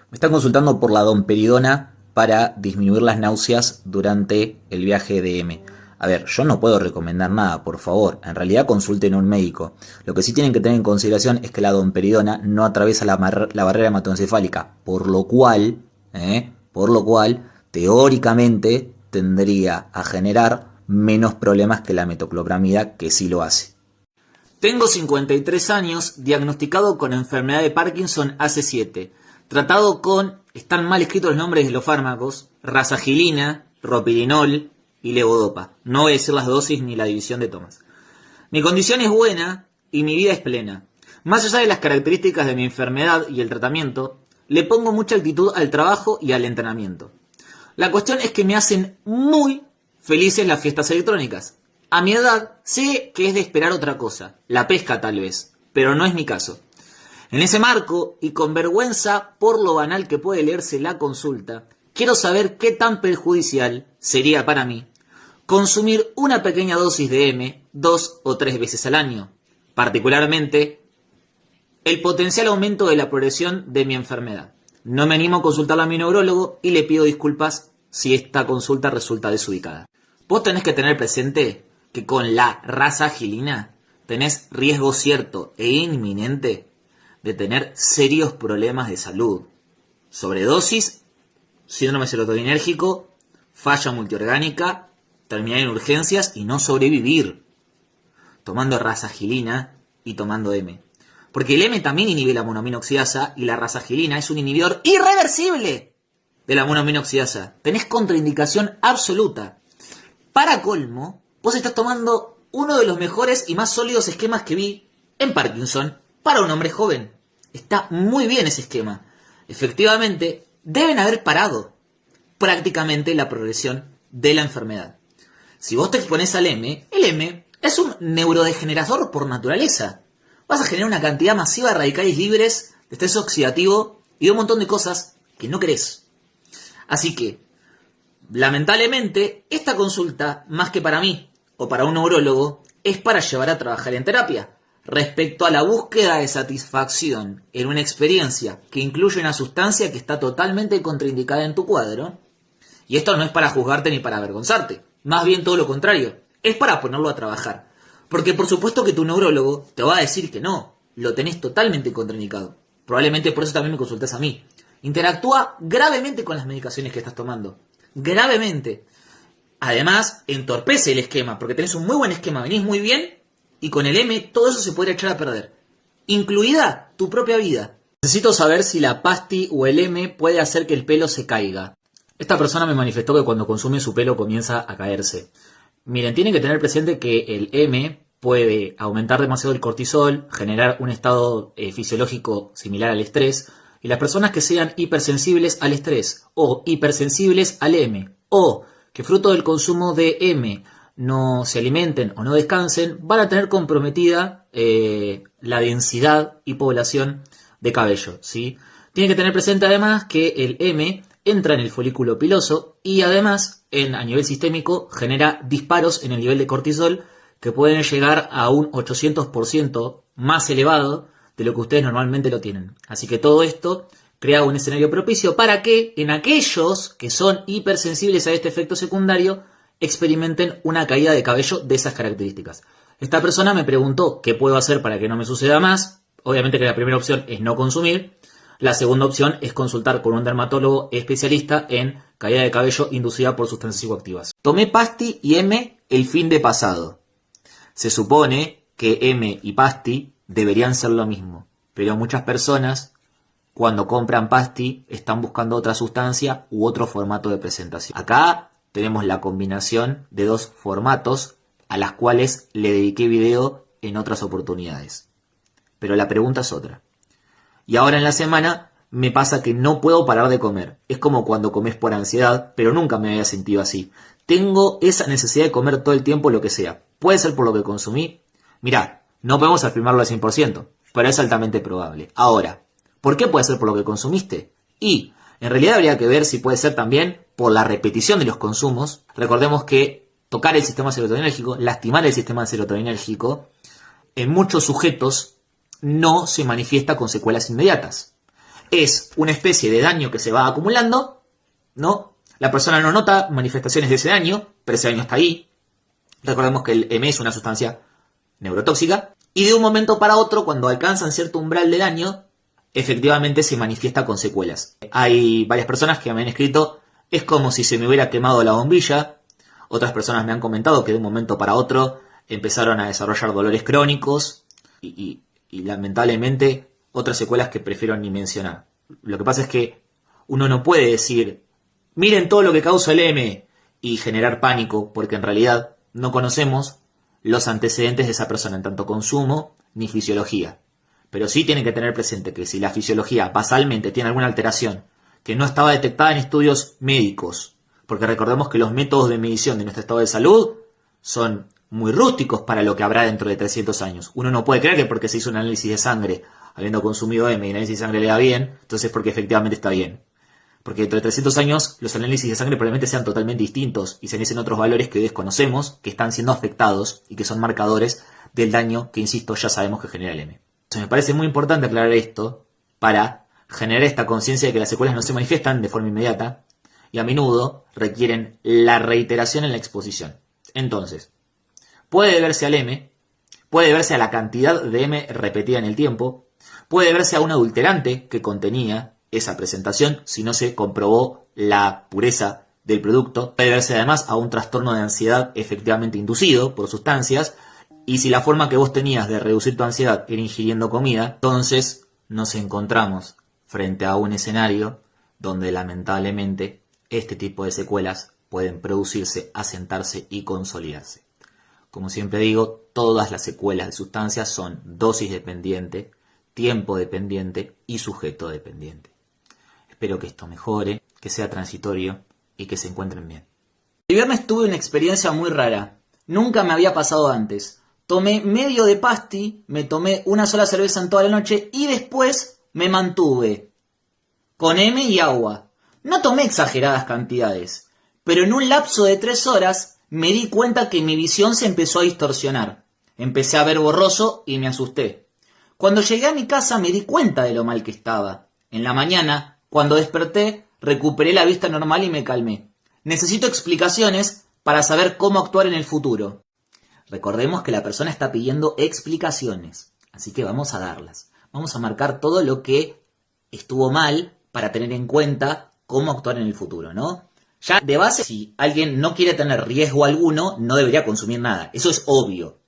A: Me están consultando por la domperidona para disminuir las náuseas durante el viaje de M. A ver, yo no puedo recomendar nada, por favor. En realidad consulten a un médico. Lo que sí tienen que tener en consideración es que la domperidona no atraviesa la barrera hematoencefálica, por lo cual, teóricamente, tendría a generar menos problemas que la metoclopramida, que sí lo hace. Tengo 53 años, diagnosticado con enfermedad de Parkinson hace 7. Tratado con, están mal escritos los nombres de los fármacos, razagilina, ropirinol y levodopa. No voy a decir las dosis ni la división de tomas. Mi condición es buena, y mi vida es plena. Más allá de las características de mi enfermedad y el tratamiento, le pongo mucha actitud al trabajo y al entrenamiento. La cuestión es que me hacen muy felices las fiestas electrónicas. A mi edad sé que es de esperar otra cosa, la pesca tal vez, pero no es mi caso. En ese marco, y con vergüenza por lo banal que puede leerse la consulta, quiero saber qué tan perjudicial sería para mí consumir una pequeña dosis de M 2 o 3 veces al año, particularmente el potencial aumento de la progresión de mi enfermedad. No me animo a consultarlo a mi neurólogo y le pido disculpas si esta consulta resulta desubicada. Vos tenés que tener presente que con la rasagilina tenés riesgo cierto e inminente de tener serios problemas de salud. Sobredosis, síndrome serotoninérgico, falla multiorgánica, terminar en urgencias y no sobrevivir. Tomando rasagilina y tomando M. Porque el M también inhibe la monoaminoxidasa y la rasagilina es un inhibidor irreversible de la monoaminoxidasa. Tenés contraindicación absoluta. Para colmo, vos estás tomando uno de los mejores y más sólidos esquemas que vi en Parkinson para un hombre joven. Está muy bien ese esquema. Efectivamente, deben haber parado prácticamente la progresión de la enfermedad. Si vos te expones al M, el M es un neurodegenerador por naturaleza. Vas a generar una cantidad masiva de radicales libres, de estrés oxidativo y de un montón de cosas que no querés. Así que, lamentablemente, esta consulta, más que para mí o para un neurólogo, es para llevar a trabajar en terapia. Respecto a la búsqueda de satisfacción en una experiencia que incluye una sustancia que está totalmente contraindicada en tu cuadro, y esto no es para juzgarte ni para avergonzarte, más bien todo lo contrario, es para ponerlo a trabajar. Porque por supuesto que tu neurólogo te va a decir que no, lo tenés totalmente contraindicado. Probablemente por eso también me consultás a mí. Interactúa gravemente con las medicaciones que estás tomando. Gravemente. Además, entorpece el esquema, porque tenés un muy buen esquema, venís muy bien, y con el M todo eso se podría echar a perder. Incluida tu propia vida. Necesito saber si la pasti o el M puede hacer que el pelo se caiga. Esta persona me manifestó que cuando consume su pelo comienza a caerse. Miren, tienen que tener presente que el M puede aumentar demasiado el cortisol, generar un estado fisiológico similar al estrés, y las personas que sean hipersensibles al estrés o hipersensibles al M, o que fruto del consumo de M no se alimenten o no descansen, van a tener comprometida la densidad y población de cabello, ¿sí? Tienen que tener presente además que el M entra en el folículo piloso y además a nivel sistémico genera disparos en el nivel de cortisol que pueden llegar a un 800% más elevado de lo que ustedes normalmente lo tienen. Así que todo esto crea un escenario propicio para que en aquellos que son hipersensibles a este efecto secundario experimenten una caída de cabello de esas características. Esta persona me preguntó qué puedo hacer para que no me suceda más. Obviamente que la primera opción es no consumir. La segunda opción es consultar con un dermatólogo especialista en caída de cabello inducida por sustancias psicoactivas. Tomé Pasti y M el fin de pasado. Se supone que M y Pasti deberían ser lo mismo, pero muchas personas cuando compran Pasti están buscando otra sustancia u otro formato de presentación. Acá tenemos la combinación de dos formatos a las cuales le dediqué video en otras oportunidades. Pero la pregunta es otra. Y ahora en la semana me pasa que no puedo parar de comer. Es como cuando comes por ansiedad, pero nunca me había sentido así. Tengo esa necesidad de comer todo el tiempo lo que sea. ¿Puede ser por lo que consumí? Mirá, no podemos afirmarlo al 100%, pero es altamente probable. Ahora, ¿por qué puede ser por lo que consumiste? Y en realidad habría que ver si puede ser también por la repetición de los consumos. Recordemos que tocar el sistema serotoninérgico, lastimar el sistema serotoninérgico, en muchos sujetos no se manifiesta con secuelas inmediatas. Es una especie de daño que se va acumulando, ¿no? La persona no nota manifestaciones de ese daño, pero ese daño está ahí. Recordemos que el M es una sustancia neurotóxica. Y de un momento para otro, cuando alcanzan cierto umbral de daño, efectivamente se manifiesta con secuelas. Hay varias personas que me han escrito, es como si se me hubiera quemado la bombilla. Otras personas me han comentado que de un momento para otro empezaron a desarrollar dolores crónicos y lamentablemente otras secuelas que prefiero ni mencionar. Lo que pasa es que uno no puede decir, miren todo lo que causa el M y generar pánico, porque en realidad no conocemos los antecedentes de esa persona, en tanto consumo ni fisiología. Pero sí tienen que tener presente que si la fisiología basalmente tiene alguna alteración que no estaba detectada en estudios médicos, porque recordemos que los métodos de medición de nuestro estado de salud son muy rústicos para lo que habrá dentro de 300 años. Uno no puede creer que porque se hizo un análisis de sangre habiendo consumido M y el análisis de sangre le da bien, entonces porque efectivamente está bien. Porque dentro de 300 años los análisis de sangre probablemente sean totalmente distintos y se analicen otros valores que hoy desconocemos, que están siendo afectados y que son marcadores del daño que, insisto, ya sabemos que genera el M. Entonces me parece muy importante aclarar esto para generar esta conciencia de que las secuelas no se manifiestan de forma inmediata y a menudo requieren la reiteración en la exposición. Entonces, puede deberse al M, puede deberse a la cantidad de M repetida en el tiempo, puede deberse a un adulterante que contenía esa presentación si no se comprobó la pureza del producto, puede deberse además a un trastorno de ansiedad efectivamente inducido por sustancias, y si la forma que vos tenías de reducir tu ansiedad era ingiriendo comida, entonces nos encontramos frente a un escenario donde lamentablemente este tipo de secuelas pueden producirse, asentarse y consolidarse. Como siempre digo, todas las secuelas de sustancias son dosis dependiente, tiempo dependiente y sujeto dependiente. Espero que esto mejore, que sea transitorio y que se encuentren bien. El viernes tuve una experiencia muy rara. Nunca me había pasado antes. Tomé medio de pasti, me tomé una sola cerveza en toda la noche y después me mantuve con M y agua. No tomé exageradas cantidades, pero en un lapso de 3 horas me di cuenta que mi visión se empezó a distorsionar. Empecé a ver borroso y me asusté. Cuando llegué a mi casa me di cuenta de lo mal que estaba. En la mañana, cuando desperté, recuperé la vista normal y me calmé. Necesito explicaciones para saber cómo actuar en el futuro. Recordemos que la persona está pidiendo explicaciones, así que vamos a darlas. Vamos a marcar todo lo que estuvo mal para tener en cuenta cómo actuar en el futuro, ¿no? Ya de base, si alguien no quiere tener riesgo alguno, no debería consumir nada. Eso es obvio.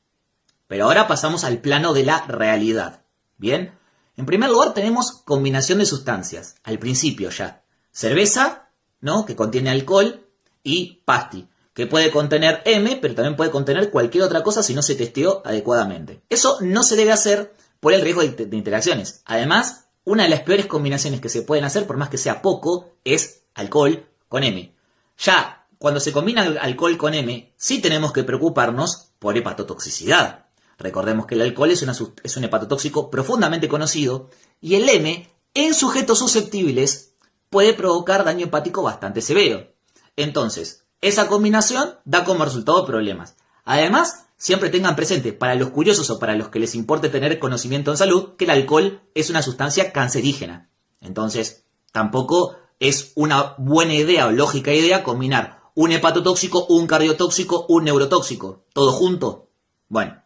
A: Pero ahora pasamos al plano de la realidad. ¿Bien? En primer lugar tenemos combinación de sustancias. Al principio ya. Cerveza, ¿no? Que contiene alcohol, y pasti, que puede contener M, pero también puede contener cualquier otra cosa si no se testeó adecuadamente. Eso no se debe hacer por el riesgo de interacciones. Además, una de las peores combinaciones que se pueden hacer, por más que sea poco, es alcohol con M. Ya, cuando se combina alcohol con M, sí tenemos que preocuparnos por hepatotoxicidad. Recordemos que el alcohol es un hepatotóxico profundamente conocido y el M, en sujetos susceptibles, puede provocar daño hepático bastante severo. Entonces, esa combinación da como resultado problemas. Además, siempre tengan presente, para los curiosos o para los que les importe tener conocimiento en salud, que el alcohol es una sustancia cancerígena. Entonces, tampoco es una buena idea o lógica idea combinar un hepatotóxico, un cardiotóxico, un neurotóxico, todo junto. Bueno,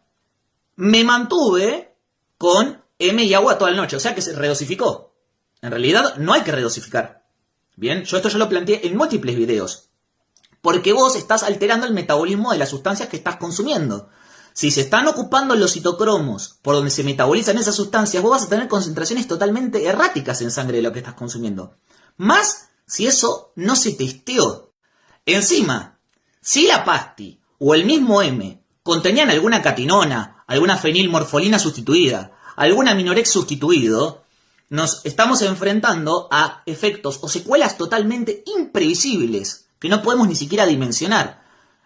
A: me mantuve con M y agua toda la noche, o sea que se redosificó. En realidad no hay que redosificar. Bien, yo esto ya lo planteé en múltiples videos. Porque vos estás alterando el metabolismo de las sustancias que estás consumiendo. Si se están ocupando los citocromos por donde se metabolizan esas sustancias, vos vas a tener concentraciones totalmente erráticas en sangre de lo que estás consumiendo. Más si eso no se testeó. Encima, si la pasti o el mismo M contenían alguna catinona, alguna fenilmorfolina sustituida, algún aminorex sustituido, nos estamos enfrentando a efectos o secuelas totalmente imprevisibles que no podemos ni siquiera dimensionar.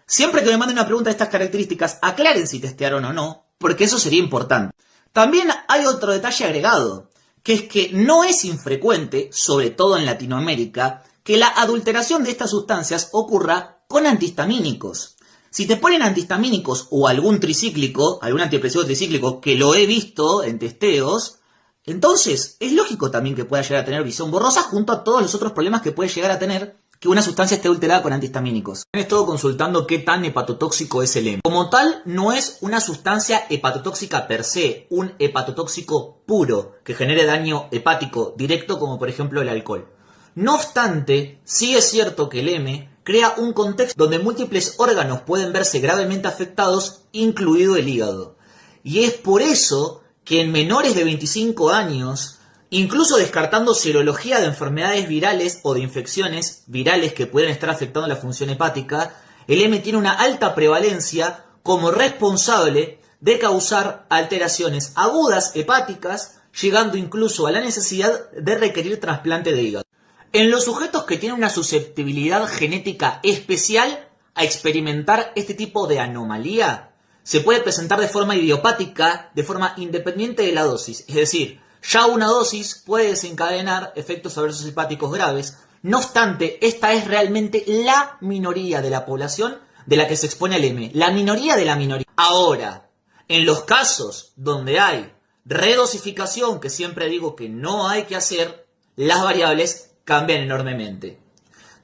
A: Siempre que me manden una pregunta de estas características, aclaren si testearon o no, porque eso sería importante. También hay otro detalle agregado, que es que no es infrecuente, sobre todo en Latinoamérica, que la adulteración de estas sustancias ocurra con antihistamínicos. Si te ponen antihistamínicos o algún tricíclico, algún antidepresivo tricíclico, que lo he visto en testeos, entonces es lógico también que pueda llegar a tener visión borrosa junto a todos los otros problemas que puede llegar a tener que una sustancia esté adulterada con antihistamínicos. Han estado consultando qué tan hepatotóxico es el M. Como tal, no es una sustancia hepatotóxica per se, un hepatotóxico puro que genere daño hepático directo, como por ejemplo el alcohol. No obstante, sí es cierto que el M crea un contexto donde múltiples órganos pueden verse gravemente afectados, incluido el hígado. Y es por eso que en menores de 25 años, incluso descartando serología de enfermedades virales o de infecciones virales que pueden estar afectando la función hepática, el M tiene una alta prevalencia como responsable de causar alteraciones agudas hepáticas, llegando incluso a la necesidad de requerir trasplante de hígado. En los sujetos que tienen una susceptibilidad genética especial a experimentar este tipo de anomalía, se puede presentar de forma idiopática, de forma independiente de la dosis. Es decir, ya una dosis puede desencadenar efectos adversos hepáticos graves. No obstante, esta es realmente la minoría de la población de la que se expone al M. La minoría de la minoría. Ahora, en los casos donde hay redosificación, que siempre digo que no hay que hacer, las variables cambian enormemente.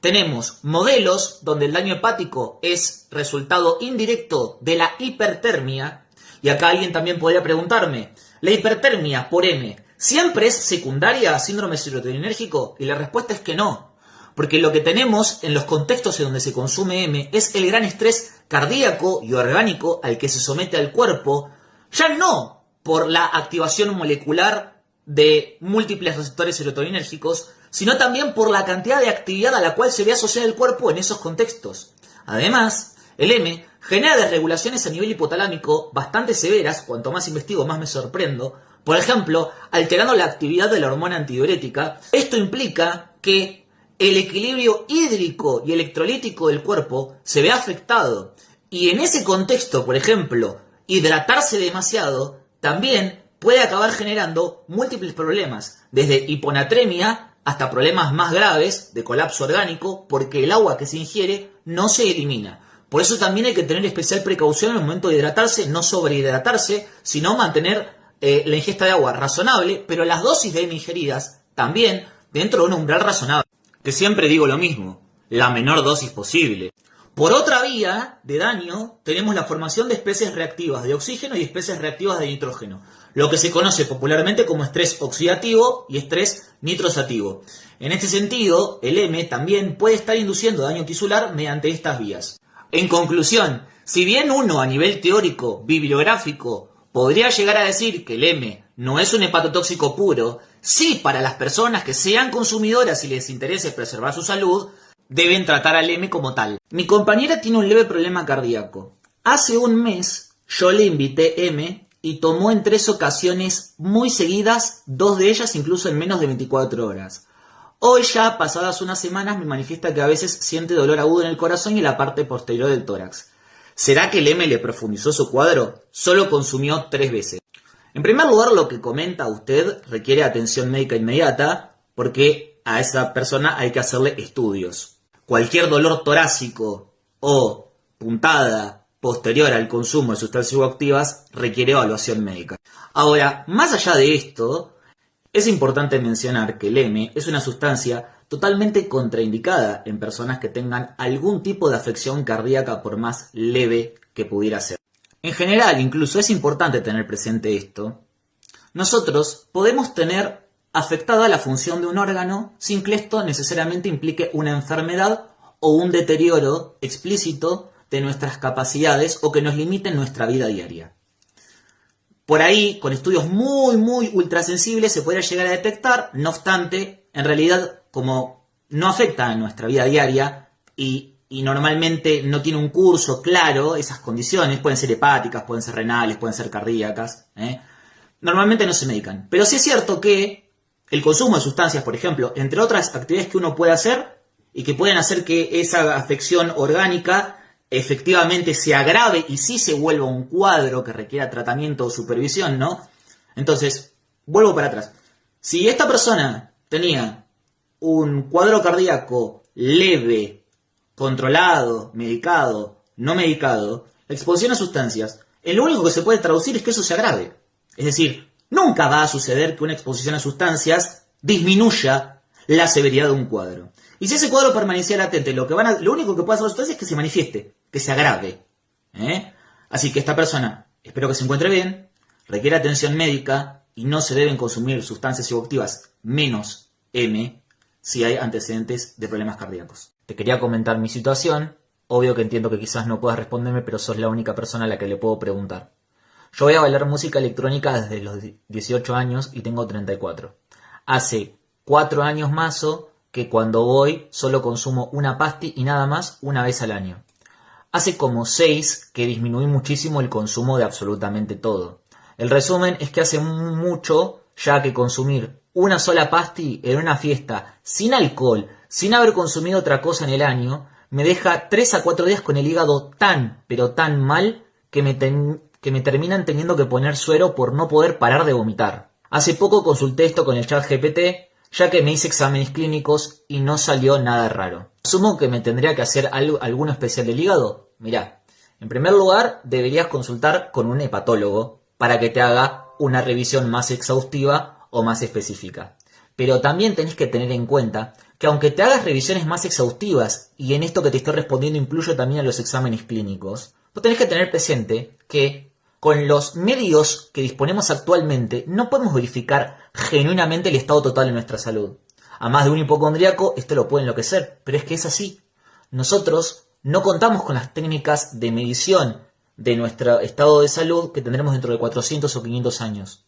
A: Tenemos modelos donde el daño hepático es resultado indirecto de la hipertermia. Y acá alguien también podría preguntarme, ¿la hipertermia por M siempre es secundaria a síndrome serotoninérgico? Y la respuesta es que no. Porque lo que tenemos en los contextos en donde se consume M es el gran estrés cardíaco y orgánico al que se somete al cuerpo, ya no por la activación molecular de múltiples receptores serotoninérgicos, sino también por la cantidad de actividad a la cual se ve asociada el cuerpo en esos contextos. Además, el M genera desregulaciones a nivel hipotalámico bastante severas. Cuanto más investigo, más me sorprendo. Por ejemplo, alterando la actividad de la hormona antidiurética. Esto implica que el equilibrio hídrico y electrolítico del cuerpo se ve afectado. Y en ese contexto, por ejemplo, hidratarse demasiado también puede acabar generando múltiples problemas, desde hiponatremia hasta problemas más graves de colapso orgánico, porque el agua que se ingiere no se elimina. Por eso también hay que tener especial precaución en el momento de hidratarse, no sobrehidratarse, sino mantener la ingesta de agua razonable, pero las dosis de M ingeridas también dentro de un umbral razonable. Que siempre digo lo mismo, la menor dosis posible. Por otra vía de daño, tenemos la formación de especies reactivas de oxígeno y especies reactivas de nitrógeno, lo que se conoce popularmente como estrés oxidativo y estrés nitrosativo. En este sentido, el M también puede estar induciendo daño tisular mediante estas vías. En conclusión, si bien uno a nivel teórico, bibliográfico, podría llegar a decir que el M no es un hepatotóxico puro, sí para las personas que sean consumidoras y les interese preservar su salud, deben tratar al M como tal. Mi compañera tiene un leve problema cardíaco. Hace un mes yo le invité M y tomó en 3 ocasiones muy seguidas, 2 de ellas incluso en menos de 24 horas. Hoy ya, pasadas unas semanas, me manifiesta que a veces siente dolor agudo en el corazón y en la parte posterior del tórax. ¿Será que el M le profundizó su cuadro? Solo consumió 3 veces. En primer lugar, lo que comenta usted requiere atención médica inmediata, porque a esa persona hay que hacerle estudios. Cualquier dolor torácico o puntada posterior al consumo de sustancias psicoactivas requiere evaluación médica. Ahora, más allá de esto, es importante mencionar que el M es una sustancia totalmente contraindicada en personas que tengan algún tipo de afección cardíaca, por más leve que pudiera ser. En general, incluso es importante tener presente esto. Nosotros podemos tener afectada la función de un órgano sin que esto necesariamente implique una enfermedad o un deterioro explícito de nuestras capacidades o que nos limite en nuestra vida diaria. Por ahí, con estudios muy ultrasensibles se podría llegar a detectar, no obstante, en realidad, como no afecta a nuestra vida diaria y normalmente no tiene un curso claro, esas condiciones pueden ser hepáticas, pueden ser renales, pueden ser cardíacas, normalmente no se medican. Pero sí es cierto que el consumo de sustancias, por ejemplo, entre otras actividades que uno puede hacer y que pueden hacer que esa afección orgánica efectivamente se agrave y sí se vuelva un cuadro que requiera tratamiento o supervisión, ¿no? Entonces, vuelvo para atrás. Si esta persona tenía un cuadro cardíaco leve, controlado, medicado, no medicado, la exposición a sustancias, lo único que se puede traducir es que eso se agrave. Es decir, nunca va a suceder que una exposición a sustancias disminuya la severidad de un cuadro. Y si ese cuadro permanecía latente, lo único que puede hacer la sustancia es que se manifieste, que se agrave. Así que esta persona, espero que se encuentre bien, requiere atención médica y no se deben consumir sustancias psicoactivas menos M si hay antecedentes de problemas cardíacos. Te quería comentar mi situación. Obvio que entiendo que quizás no puedas responderme, pero sos la única persona a la que le puedo preguntar. Yo voy a bailar música electrónica desde los 18 años y tengo 34. Hace 4 años más que cuando voy solo consumo una pasti y nada más una vez al año. Hace como 6 que disminuí muchísimo el consumo de absolutamente todo. El resumen es que hace mucho ya que consumir una sola pasti en una fiesta sin alcohol, sin haber consumido otra cosa en el año, me deja 3 a 4 días con el hígado tan, pero tan mal que me terminan teniendo que poner suero por no poder parar de vomitar. Hace poco consulté esto con el ChatGPT, ya que me hice exámenes clínicos y no salió nada raro. Asumo que me tendría que hacer alguno especial del hígado. Mirá, en primer lugar deberías consultar con un hepatólogo para que te haga una revisión más exhaustiva o más específica. Pero también tenés que tener en cuenta que aunque te hagas revisiones más exhaustivas, y en esto que te estoy respondiendo incluyo también a los exámenes clínicos, vos tenés que tener presente que con los medios que disponemos actualmente no podemos verificar genuinamente el estado total de nuestra salud. A más de un hipocondríaco esto lo puede enloquecer, pero es que es así. Nosotros no contamos con las técnicas de medición de nuestro estado de salud que tendremos dentro de 400 o 500 años.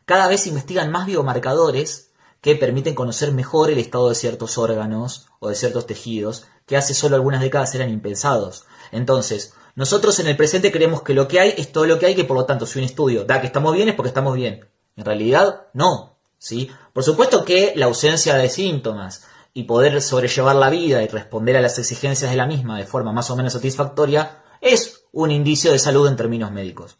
A: Cada vez se investigan más biomarcadores que permiten conocer mejor el estado de ciertos órganos o de ciertos tejidos que hace solo algunas décadas eran impensados. Entonces, nosotros en el presente creemos que lo que hay es todo lo que hay, que por lo tanto si un estudio da que estamos bien es porque estamos bien. En realidad, no. ¿Sí? Por supuesto que la ausencia de síntomas y poder sobrellevar la vida y responder a las exigencias de la misma de forma más o menos satisfactoria es un indicio de salud en términos médicos.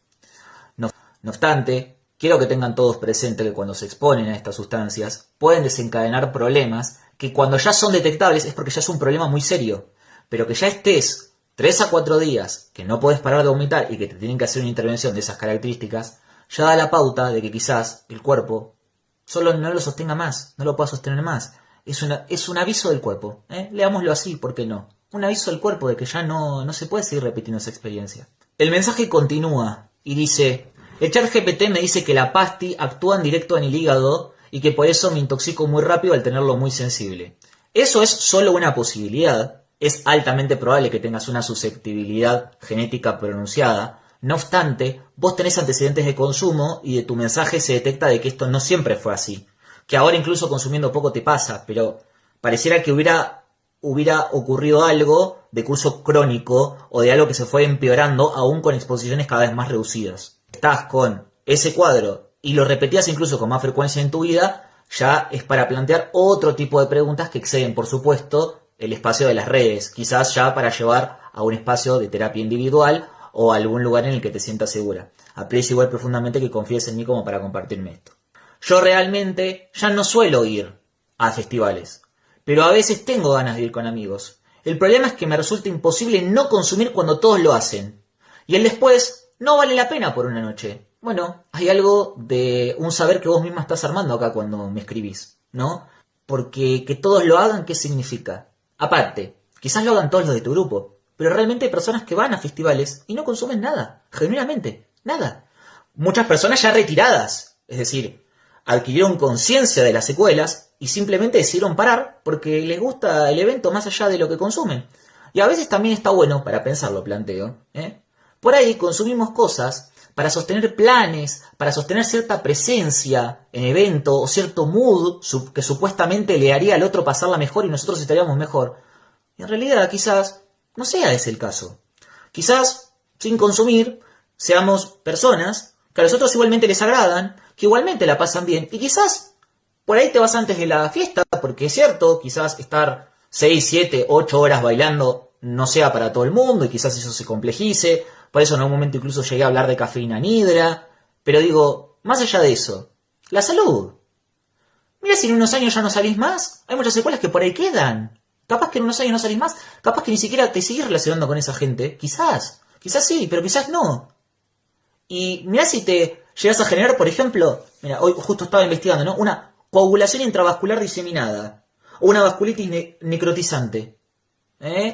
A: No obstante, quiero que tengan todos presente que cuando se exponen a estas sustancias pueden desencadenar problemas que cuando ya son detectables es porque ya es un problema muy serio, pero que ya estés 3 a 4 días que no podés parar de vomitar y que te tienen que hacer una intervención de esas características, ya da la pauta de que quizás el cuerpo solo no lo sostenga más, no lo pueda sostener más. Es un aviso del cuerpo, leámoslo así, ¿por qué no? Un aviso del cuerpo de que ya no se puede seguir repitiendo esa experiencia. El mensaje continúa y dice: el ChatGPT me dice que la pasti actúa en directo en el hígado y que por eso me intoxico muy rápido al tenerlo muy sensible. Eso es solo una posibilidad. Es altamente probable que tengas una susceptibilidad genética pronunciada. No obstante, vos tenés antecedentes de consumo y de tu mensaje se detecta de que esto no siempre fue así. Que ahora incluso consumiendo poco te pasa, pero pareciera que hubiera ocurrido algo de curso crónico o de algo que se fue empeorando aún con exposiciones cada vez más reducidas. Estás con ese cuadro y lo repetías incluso con más frecuencia en tu vida, ya es para plantear otro tipo de preguntas que exceden, por supuesto, el espacio de las redes, quizás ya para llevar a un espacio de terapia individual o a algún lugar en el que te sientas segura. Aprecio igual profundamente que confíes en mí como para compartirme esto. Yo realmente ya no suelo ir a festivales, pero a veces tengo ganas de ir con amigos. El problema es que me resulta imposible no consumir cuando todos lo hacen. Y el después no vale la pena por una noche. Bueno, hay algo de un saber que vos misma estás armando acá cuando me escribís, ¿no? Porque que todos lo hagan, ¿qué significa? Aparte, quizás lo hagan todos los de tu grupo, pero realmente hay personas que van a festivales y no consumen nada, genuinamente, nada. Muchas personas ya retiradas, es decir, adquirieron conciencia de las secuelas y simplemente decidieron parar porque les gusta el evento más allá de lo que consumen. Y a veces también está bueno, para pensarlo, planteo, por ahí consumimos cosas para sostener planes, para sostener cierta presencia en evento o cierto mood que supuestamente le haría al otro pasarla mejor y nosotros estaríamos mejor. Y en realidad quizás no sea ese el caso. Quizás, sin consumir, seamos personas que a los otros igualmente les agradan, que igualmente la pasan bien, y quizás por ahí te vas antes de la fiesta, porque es cierto, quizás estar 6, 7, 8 horas bailando no sea para todo el mundo, y quizás eso se complejice, por eso en algún momento incluso llegué a hablar de cafeína anhidra, pero digo, más allá de eso, la salud. Mira si en unos años ya no salís más, hay muchas secuelas que por ahí quedan. Capaz que en unos años no salís más, capaz que ni siquiera te sigues relacionando con esa gente, quizás sí, pero quizás no. Y mirá si te llegas a generar, por ejemplo, mira, hoy justo estaba investigando, ¿no? Una coagulación intravascular diseminada, o una vasculitis necrotizante.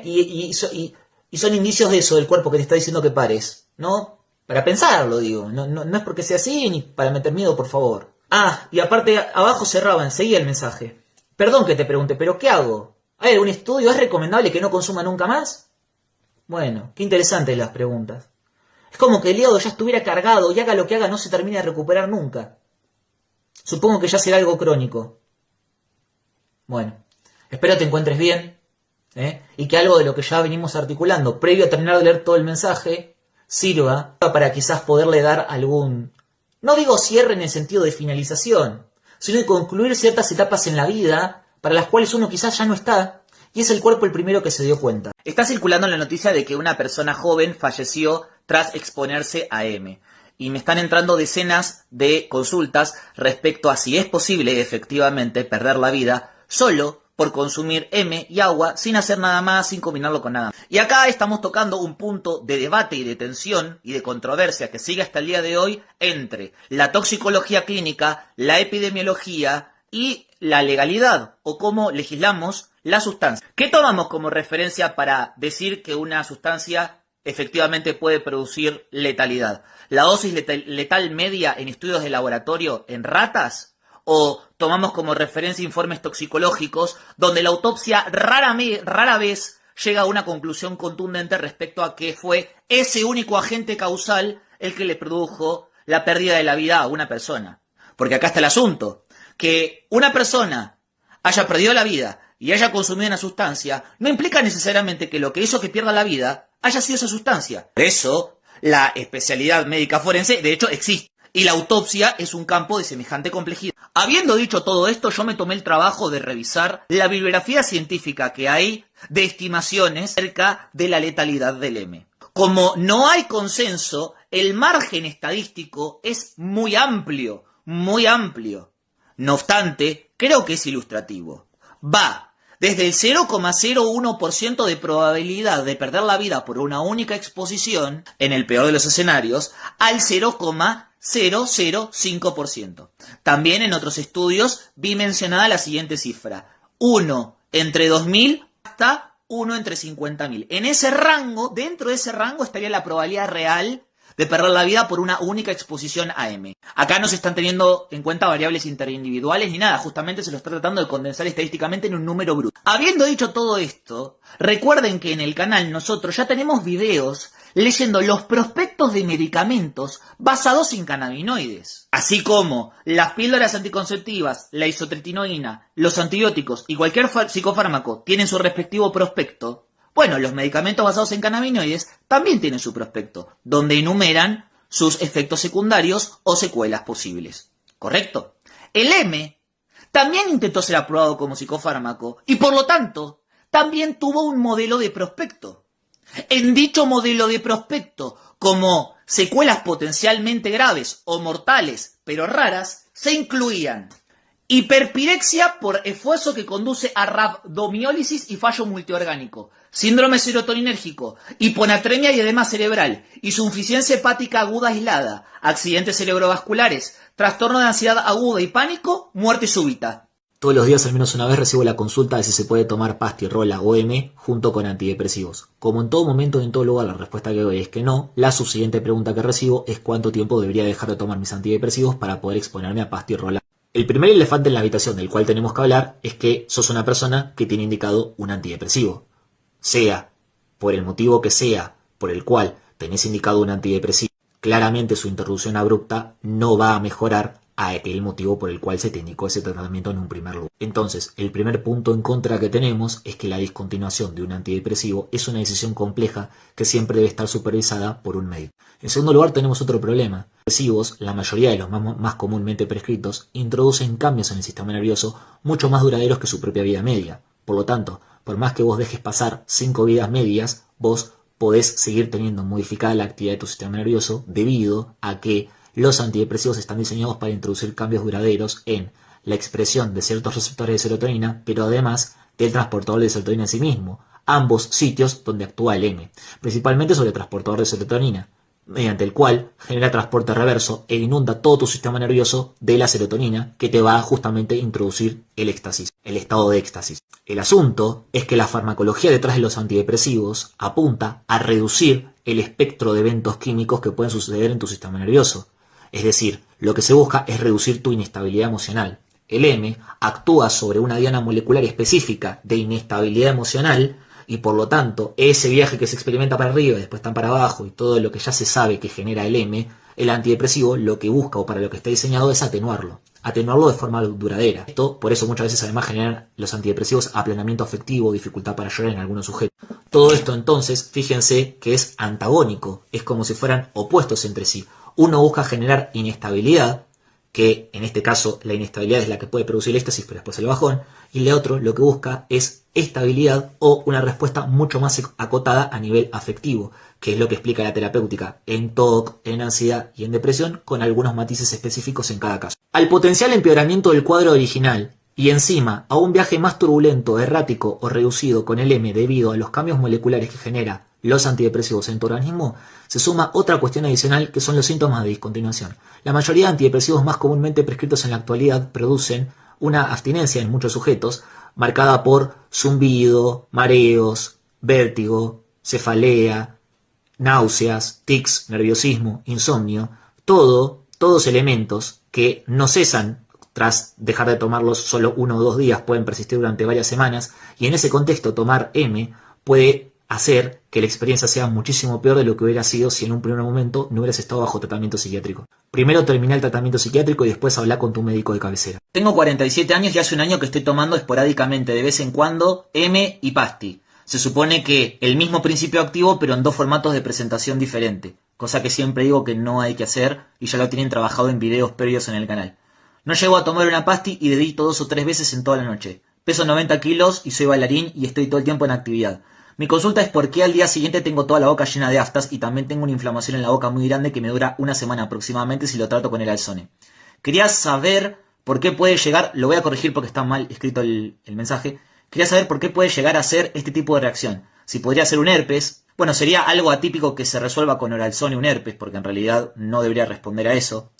A: Y son indicios de eso, del cuerpo que te está diciendo que pares, ¿no? Para pensarlo, digo, no es porque sea así, ni para meter miedo, por favor. Ah, y aparte, abajo cerraban, seguía el mensaje. Perdón que te pregunte, pero ¿qué hago? ¿Hay algún estudio? ¿Es recomendable que no consuma nunca más? Bueno, qué interesantes las preguntas. Es como que el hígado ya estuviera cargado y haga lo que haga no se termina de recuperar nunca. Supongo que ya será algo crónico. Bueno, espero te encuentres bien. y que algo de lo que ya venimos articulando previo a terminar de leer todo el mensaje sirva para quizás poderle dar algún, no digo cierre en el sentido de finalización, sino de concluir ciertas etapas en la vida para las cuales uno quizás ya no está, y es el cuerpo el primero que se dio cuenta. Está circulando la noticia de que una persona joven falleció tras exponerse a M. Y me están entrando decenas de consultas respecto a si es posible efectivamente perder la vida solo por consumir M y agua sin hacer nada más, sin combinarlo con nada. Y acá estamos tocando un punto de debate y de tensión y de controversia que sigue hasta el día de hoy entre la toxicología clínica, la epidemiología y la legalidad o cómo legislamos la sustancia. ¿Qué tomamos como referencia para decir que una sustancia efectivamente puede producir letalidad? ¿La dosis letal media en estudios de laboratorio en ratas? ¿O tomamos como referencia informes toxicológicos donde la autopsia rara vez llega a una conclusión contundente respecto a que fue ese único agente causal el que le produjo la pérdida de la vida a una persona? Porque acá está el asunto, que una persona haya perdido la vida y haya consumido una sustancia no implica necesariamente que lo que hizo que pierda la vida haya sido esa sustancia. Por eso, la especialidad médica forense, de hecho, existe. Y la autopsia es un campo de semejante complejidad. Habiendo dicho todo esto, yo me tomé el trabajo de revisar la bibliografía científica que hay de estimaciones acerca de la letalidad del M. Como no hay consenso, el margen estadístico es muy amplio, muy amplio. No obstante, creo que es ilustrativo. Va desde el 0,01% de probabilidad de perder la vida por una única exposición, en el peor de los escenarios, al 0,005%. También en otros estudios vi mencionada la siguiente cifra: 1 entre 2.000 hasta 1 entre 50.000. En ese rango, dentro de ese rango estaría la probabilidad real de perder la vida por una única exposición a M. Acá no se están teniendo en cuenta variables interindividuales ni nada, justamente se lo está tratando de condensar estadísticamente en un número bruto. Habiendo dicho todo esto, recuerden que en el canal nosotros ya tenemos videos leyendo los prospectos de medicamentos basados en cannabinoides, así como las píldoras anticonceptivas, la isotretinoína, los antibióticos y cualquier psicofármaco tienen su respectivo prospecto. Bueno, los medicamentos basados en cannabinoides también tienen su prospecto, donde enumeran sus efectos secundarios o secuelas posibles. ¿Correcto? El M también intentó ser aprobado como psicofármaco y por lo tanto también tuvo un modelo de prospecto. En dicho modelo de prospecto, como secuelas potencialmente graves o mortales, pero raras, se incluían hiperpirexia por esfuerzo que conduce a rabdomiólisis y fallo multiorgánico, síndrome serotoninérgico, hiponatremia y edema cerebral, insuficiencia hepática aguda aislada, accidentes cerebrovasculares, trastorno de ansiedad aguda y pánico, muerte súbita. Todos los días al menos una vez recibo la consulta de si se puede tomar Pastirola o M junto con antidepresivos. Como en todo momento y en todo lugar la respuesta que doy es que no, la subsiguiente pregunta que recibo es cuánto tiempo debería dejar de tomar mis antidepresivos para poder exponerme a Pastirola. El primer elefante en la habitación del cual tenemos que hablar es que sos una persona que tiene indicado un antidepresivo. Sea por el motivo que sea por el cual tenés indicado un antidepresivo, claramente su interrupción abrupta no va a mejorar a aquel motivo por el cual se te indicó ese tratamiento en un primer lugar. Entonces, el primer punto en contra que tenemos es que la discontinuación de un antidepresivo es una decisión compleja que siempre debe estar supervisada por un médico. En segundo lugar, tenemos otro problema. Los antidepresivos, la mayoría de los más comúnmente prescritos, introducen cambios en el sistema nervioso mucho más duraderos que su propia vida media. Por lo tanto, por más que vos dejes pasar 5 vidas medias, vos podés seguir teniendo modificada la actividad de tu sistema nervioso debido a que los antidepresivos están diseñados para introducir cambios duraderos en la expresión de ciertos receptores de serotonina, pero además del transportador de serotonina en sí mismo, ambos sitios donde actúa el M, principalmente sobre el transportador de serotonina, mediante el cual genera transporte reverso e inunda todo tu sistema nervioso de la serotonina que te va a justamente introducir el éxtasis, el estado de éxtasis. El asunto es que la farmacología detrás de los antidepresivos apunta a reducir el espectro de eventos químicos que pueden suceder en tu sistema nervioso. Es decir, lo que se busca es reducir tu inestabilidad emocional. El M actúa sobre una diana molecular específica de inestabilidad emocional y por lo tanto ese viaje que se experimenta para arriba y después están para abajo y todo lo que ya se sabe que genera el M, el antidepresivo lo que busca o para lo que está diseñado es atenuarlo.
D: atenuarlo de forma duradera. Esto, por eso muchas veces además generan los antidepresivos aplanamiento afectivo, dificultad para llorar en algunos sujetos. Todo esto entonces, fíjense que es antagónico, es como si fueran opuestos entre sí. Uno busca generar inestabilidad, que en este caso la inestabilidad es la que puede producir el éxtasis, pero después el bajón, y el otro lo que busca es estabilidad o una respuesta mucho más acotada a nivel afectivo, que es lo que explica la terapéutica en TOC, en ansiedad y en depresión, con algunos matices específicos en cada caso. Al potencial empeoramiento del cuadro original, y encima a un viaje más turbulento, errático o reducido con el M debido a los cambios moleculares que genera los antidepresivos en tu organismo, se suma otra cuestión adicional que son los síntomas de discontinuación. La mayoría de antidepresivos más comúnmente prescritos en la actualidad producen una abstinencia en muchos sujetos, marcada por zumbido, mareos, vértigo, cefalea, náuseas, tics, nerviosismo, insomnio, todos elementos que no cesan tras dejar de tomarlos solo 1 o 2 días, pueden persistir durante varias semanas, y en ese contexto tomar M puede hacer que la experiencia sea muchísimo peor de lo que hubiera sido si en un primer momento no hubieras estado bajo tratamiento psiquiátrico. Primero termina el tratamiento psiquiátrico y después habla con tu médico de cabecera.
A: Tengo 47 años y hace un año que estoy tomando esporádicamente de vez en cuando M y Pasti. Se supone que el mismo principio activo pero en 2 formatos de presentación diferente, cosa que siempre digo que no hay que hacer y ya lo tienen trabajado en videos previos en el canal. No llego a tomar una Pasti y dedito 2 o 3 veces en toda la noche. Peso 90 kilos y soy bailarín y estoy todo el tiempo en actividad. Mi consulta es por qué al día siguiente tengo toda la boca llena de aftas y también tengo una inflamación en la boca muy grande que me dura 1 semana aproximadamente si lo trato con el Alzone. Quería saber por qué puede llegar, lo voy a corregir porque está mal escrito el mensaje, quería saber por qué puede llegar a ser este tipo de reacción. Si podría ser un herpes, bueno, sería algo atípico que se resuelva con Oralzone un herpes, porque en realidad no debería responder a eso.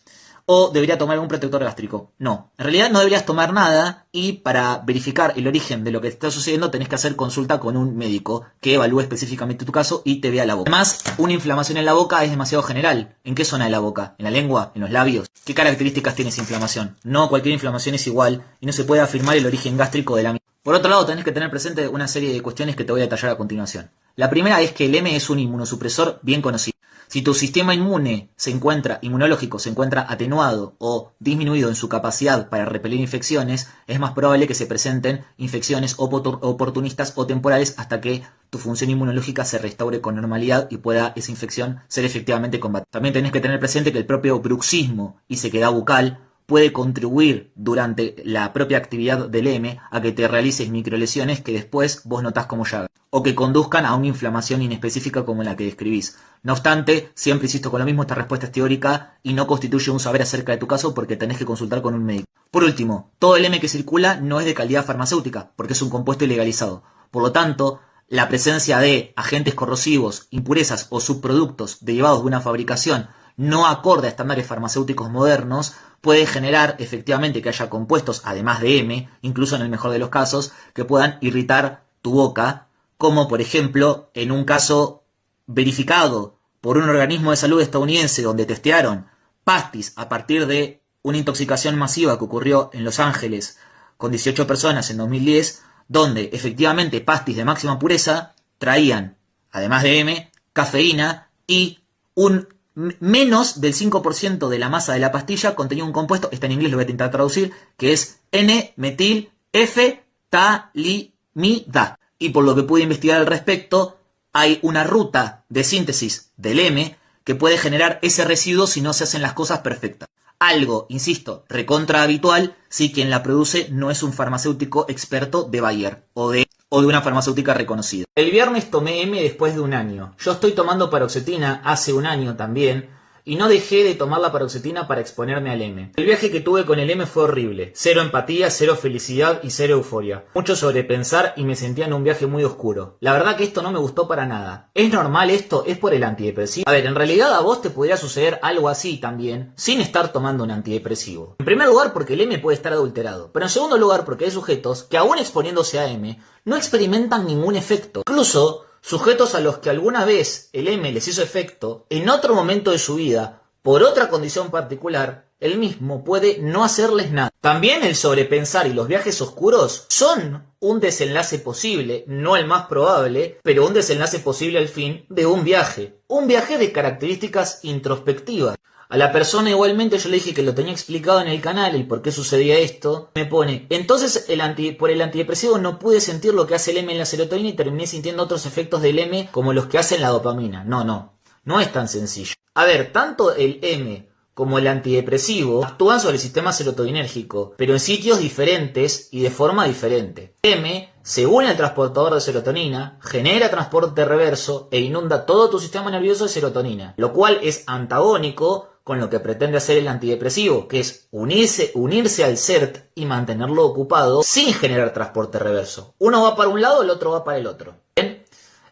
A: O debería tomar algún protector gástrico. No, en realidad no deberías tomar nada y para verificar el origen de lo que te está sucediendo tenés que hacer consulta con un médico que evalúe específicamente tu caso y te vea la boca. Además, una inflamación en la boca es demasiado general. ¿En qué zona de la boca? ¿En la lengua? ¿En los labios? ¿Qué características tiene esa inflamación? No cualquier inflamación es igual y no se puede afirmar el origen gástrico de la misma. Por otro lado, tenés que tener presente una serie de cuestiones que te voy a detallar a continuación. La primera es que el M es un inmunosupresor bien conocido. Si tu sistema inmunológico se encuentra atenuado o disminuido en su capacidad para repeler infecciones, es más probable que se presenten infecciones oportunistas o temporales hasta que tu función inmunológica se restaure con normalidad y pueda esa infección ser efectivamente combatida. También tenés que tener presente que el propio bruxismo y sequedad bucal puede contribuir durante la propia actividad del M a que te realices microlesiones que después vos notás como llagas, o que conduzcan a una inflamación inespecífica como la que describís. No obstante, siempre insisto con lo mismo, esta respuesta es teórica y no constituye un saber acerca de tu caso porque tenés que consultar con un médico. Por último, todo el M que circula no es de calidad farmacéutica porque es un compuesto ilegalizado. Por lo tanto, la presencia de agentes corrosivos, impurezas o subproductos derivados de una fabricación no acorde a estándares farmacéuticos modernos puede generar efectivamente que haya compuestos, además de M, incluso en el mejor de los casos, que puedan irritar tu boca, como por ejemplo en un caso verificado por un organismo de salud estadounidense donde testearon pastis a partir de una intoxicación masiva que ocurrió en Los Ángeles con 18 personas en 2010, donde efectivamente pastis de máxima pureza traían, además de M, cafeína y un menos del 5% de la masa de la pastilla contenía un compuesto, está en inglés, lo voy a intentar traducir, que es N-metil-F-talimida. Y por lo que pude investigar al respecto, hay una ruta de síntesis del M que puede generar ese residuo si no se hacen las cosas perfectas. Algo, insisto, recontra habitual si quien la produce no es un farmacéutico experto de Bayer o de una farmacéutica reconocida. El viernes tomé M después de 1 año. Yo estoy tomando paroxetina hace 1 año también y no dejé de tomar la paroxetina para exponerme al M. El viaje que tuve con el M fue horrible. 0 empatía, 0 felicidad y 0 euforia. Mucho sobrepensar y me sentía en un viaje muy oscuro. La verdad que esto no me gustó para nada. ¿Es normal esto? ¿Es por el antidepresivo? A ver, en realidad a vos te podría suceder algo así también, sin estar tomando un antidepresivo. En primer lugar porque el M puede estar adulterado. Pero en segundo lugar porque hay sujetos que aún exponiéndose a M no experimentan ningún efecto. Incluso sujetos a los que alguna vez el M les hizo efecto, en otro momento de su vida, por otra condición particular, el mismo puede no hacerles nada. También el sobrepensar y los viajes oscuros son un desenlace posible, no el más probable, pero un desenlace posible al fin de un viaje. Un viaje de características introspectivas. A la persona igualmente yo le dije que lo tenía explicado en el canal, el por qué sucedía esto. Me pone, entonces por el antidepresivo no pude sentir lo que hace el M en la serotonina y terminé sintiendo otros efectos del M como los que hacen la dopamina. No es tan sencillo. A ver, tanto el M como el antidepresivo actúan sobre el sistema serotoninérgico, pero en sitios diferentes y de forma diferente. M se une al transportador de serotonina, genera transporte reverso e inunda todo tu sistema nervioso de serotonina, lo cual es antagónico con lo que pretende hacer el antidepresivo, que es unirse al CERT y mantenerlo ocupado sin generar transporte reverso. Uno va para un lado, el otro va para el otro. ¿Bien?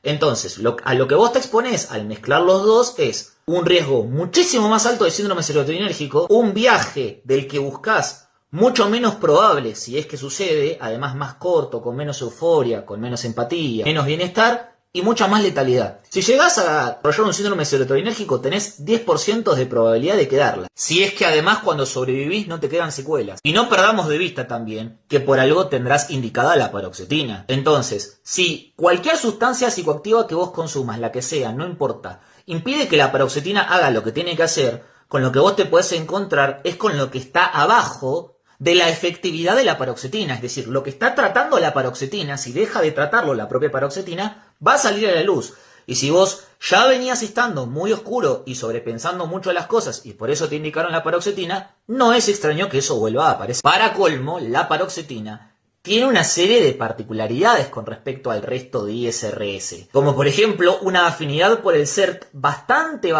A: Entonces, a lo que vos te exponés al mezclar los dos es un riesgo muchísimo más alto de síndrome serotoninérgico, un viaje del que buscás mucho menos probable si es que sucede, además más corto, con menos euforia, con menos empatía, menos bienestar y mucha más letalidad. Si llegás a desarrollar un síndrome serotoninérgico tenés 10% de probabilidad de quedarla. Si es que además cuando sobrevivís no te quedan secuelas. Y no perdamos de vista también que por algo tendrás indicada la paroxetina. Entonces, si cualquier sustancia psicoactiva que vos consumas, la que sea, no importa, impide que la paroxetina haga lo que tiene que hacer, con lo que vos te podés encontrar es con lo que está abajo de la efectividad de la paroxetina, es decir, lo que está tratando la paroxetina, si deja de tratarlo la propia paroxetina, va a salir a la luz. Y si vos ya venías estando muy oscuro y sobrepensando mucho las cosas y por eso te indicaron la paroxetina, no es extraño que eso vuelva a aparecer. Para colmo, la paroxetina tiene una serie de particularidades con respecto al resto de ISRS, como por ejemplo una afinidad por el CERT bastante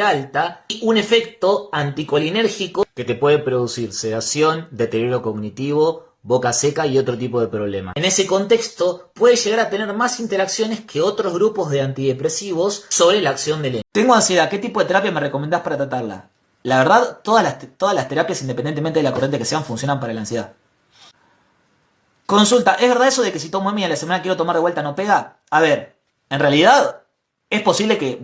A: alta y un efecto anticolinérgico que te puede producir sedación, deterioro cognitivo, boca seca y otro tipo de problemas. En ese contexto puede llegar a tener más interacciones que otros grupos de antidepresivos sobre la acción del M. Tengo ansiedad, ¿qué tipo de terapia me recomendás para tratarla? La verdad, todas las terapias, independientemente de la corriente que sean, funcionan para la ansiedad. Consulta, ¿es verdad eso de que si tomo M y a la semana quiero tomar de vuelta no pega? A ver, en realidad es posible que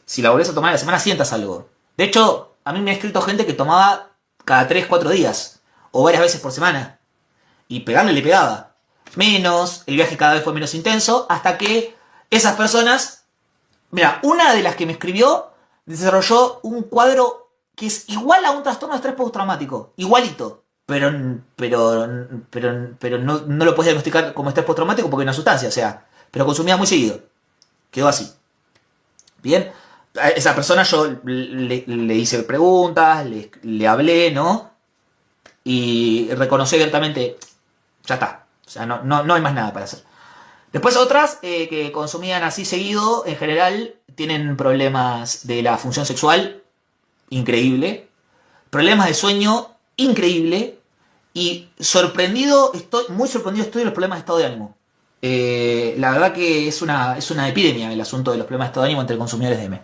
A: si la volvés a tomar a la semana sientas algo. De hecho, a mí me ha escrito gente que tomaba cada 3-4 días o varias veces por semana y pegarle le pegaba. Menos, el viaje cada vez fue menos intenso hasta que esas personas... Mira, una de las que me escribió desarrolló un cuadro que es igual a un trastorno de estrés postraumático, igualito. Pero no lo puedes diagnosticar como estrés postraumático porque es una sustancia, o sea, pero consumía muy seguido. Quedó así. Bien, a esa persona yo le hice preguntas, le hablé, ¿no? Y reconocí abiertamente, ya está, o sea, no hay más nada para hacer. Después otras que consumían así seguido, en general, tienen problemas de la función sexual, increíble, problemas de sueño, increíble, y muy sorprendido estoy de los problemas de estado de ánimo. La verdad que es una epidemia el asunto de los problemas de estado de ánimo entre consumidores de M.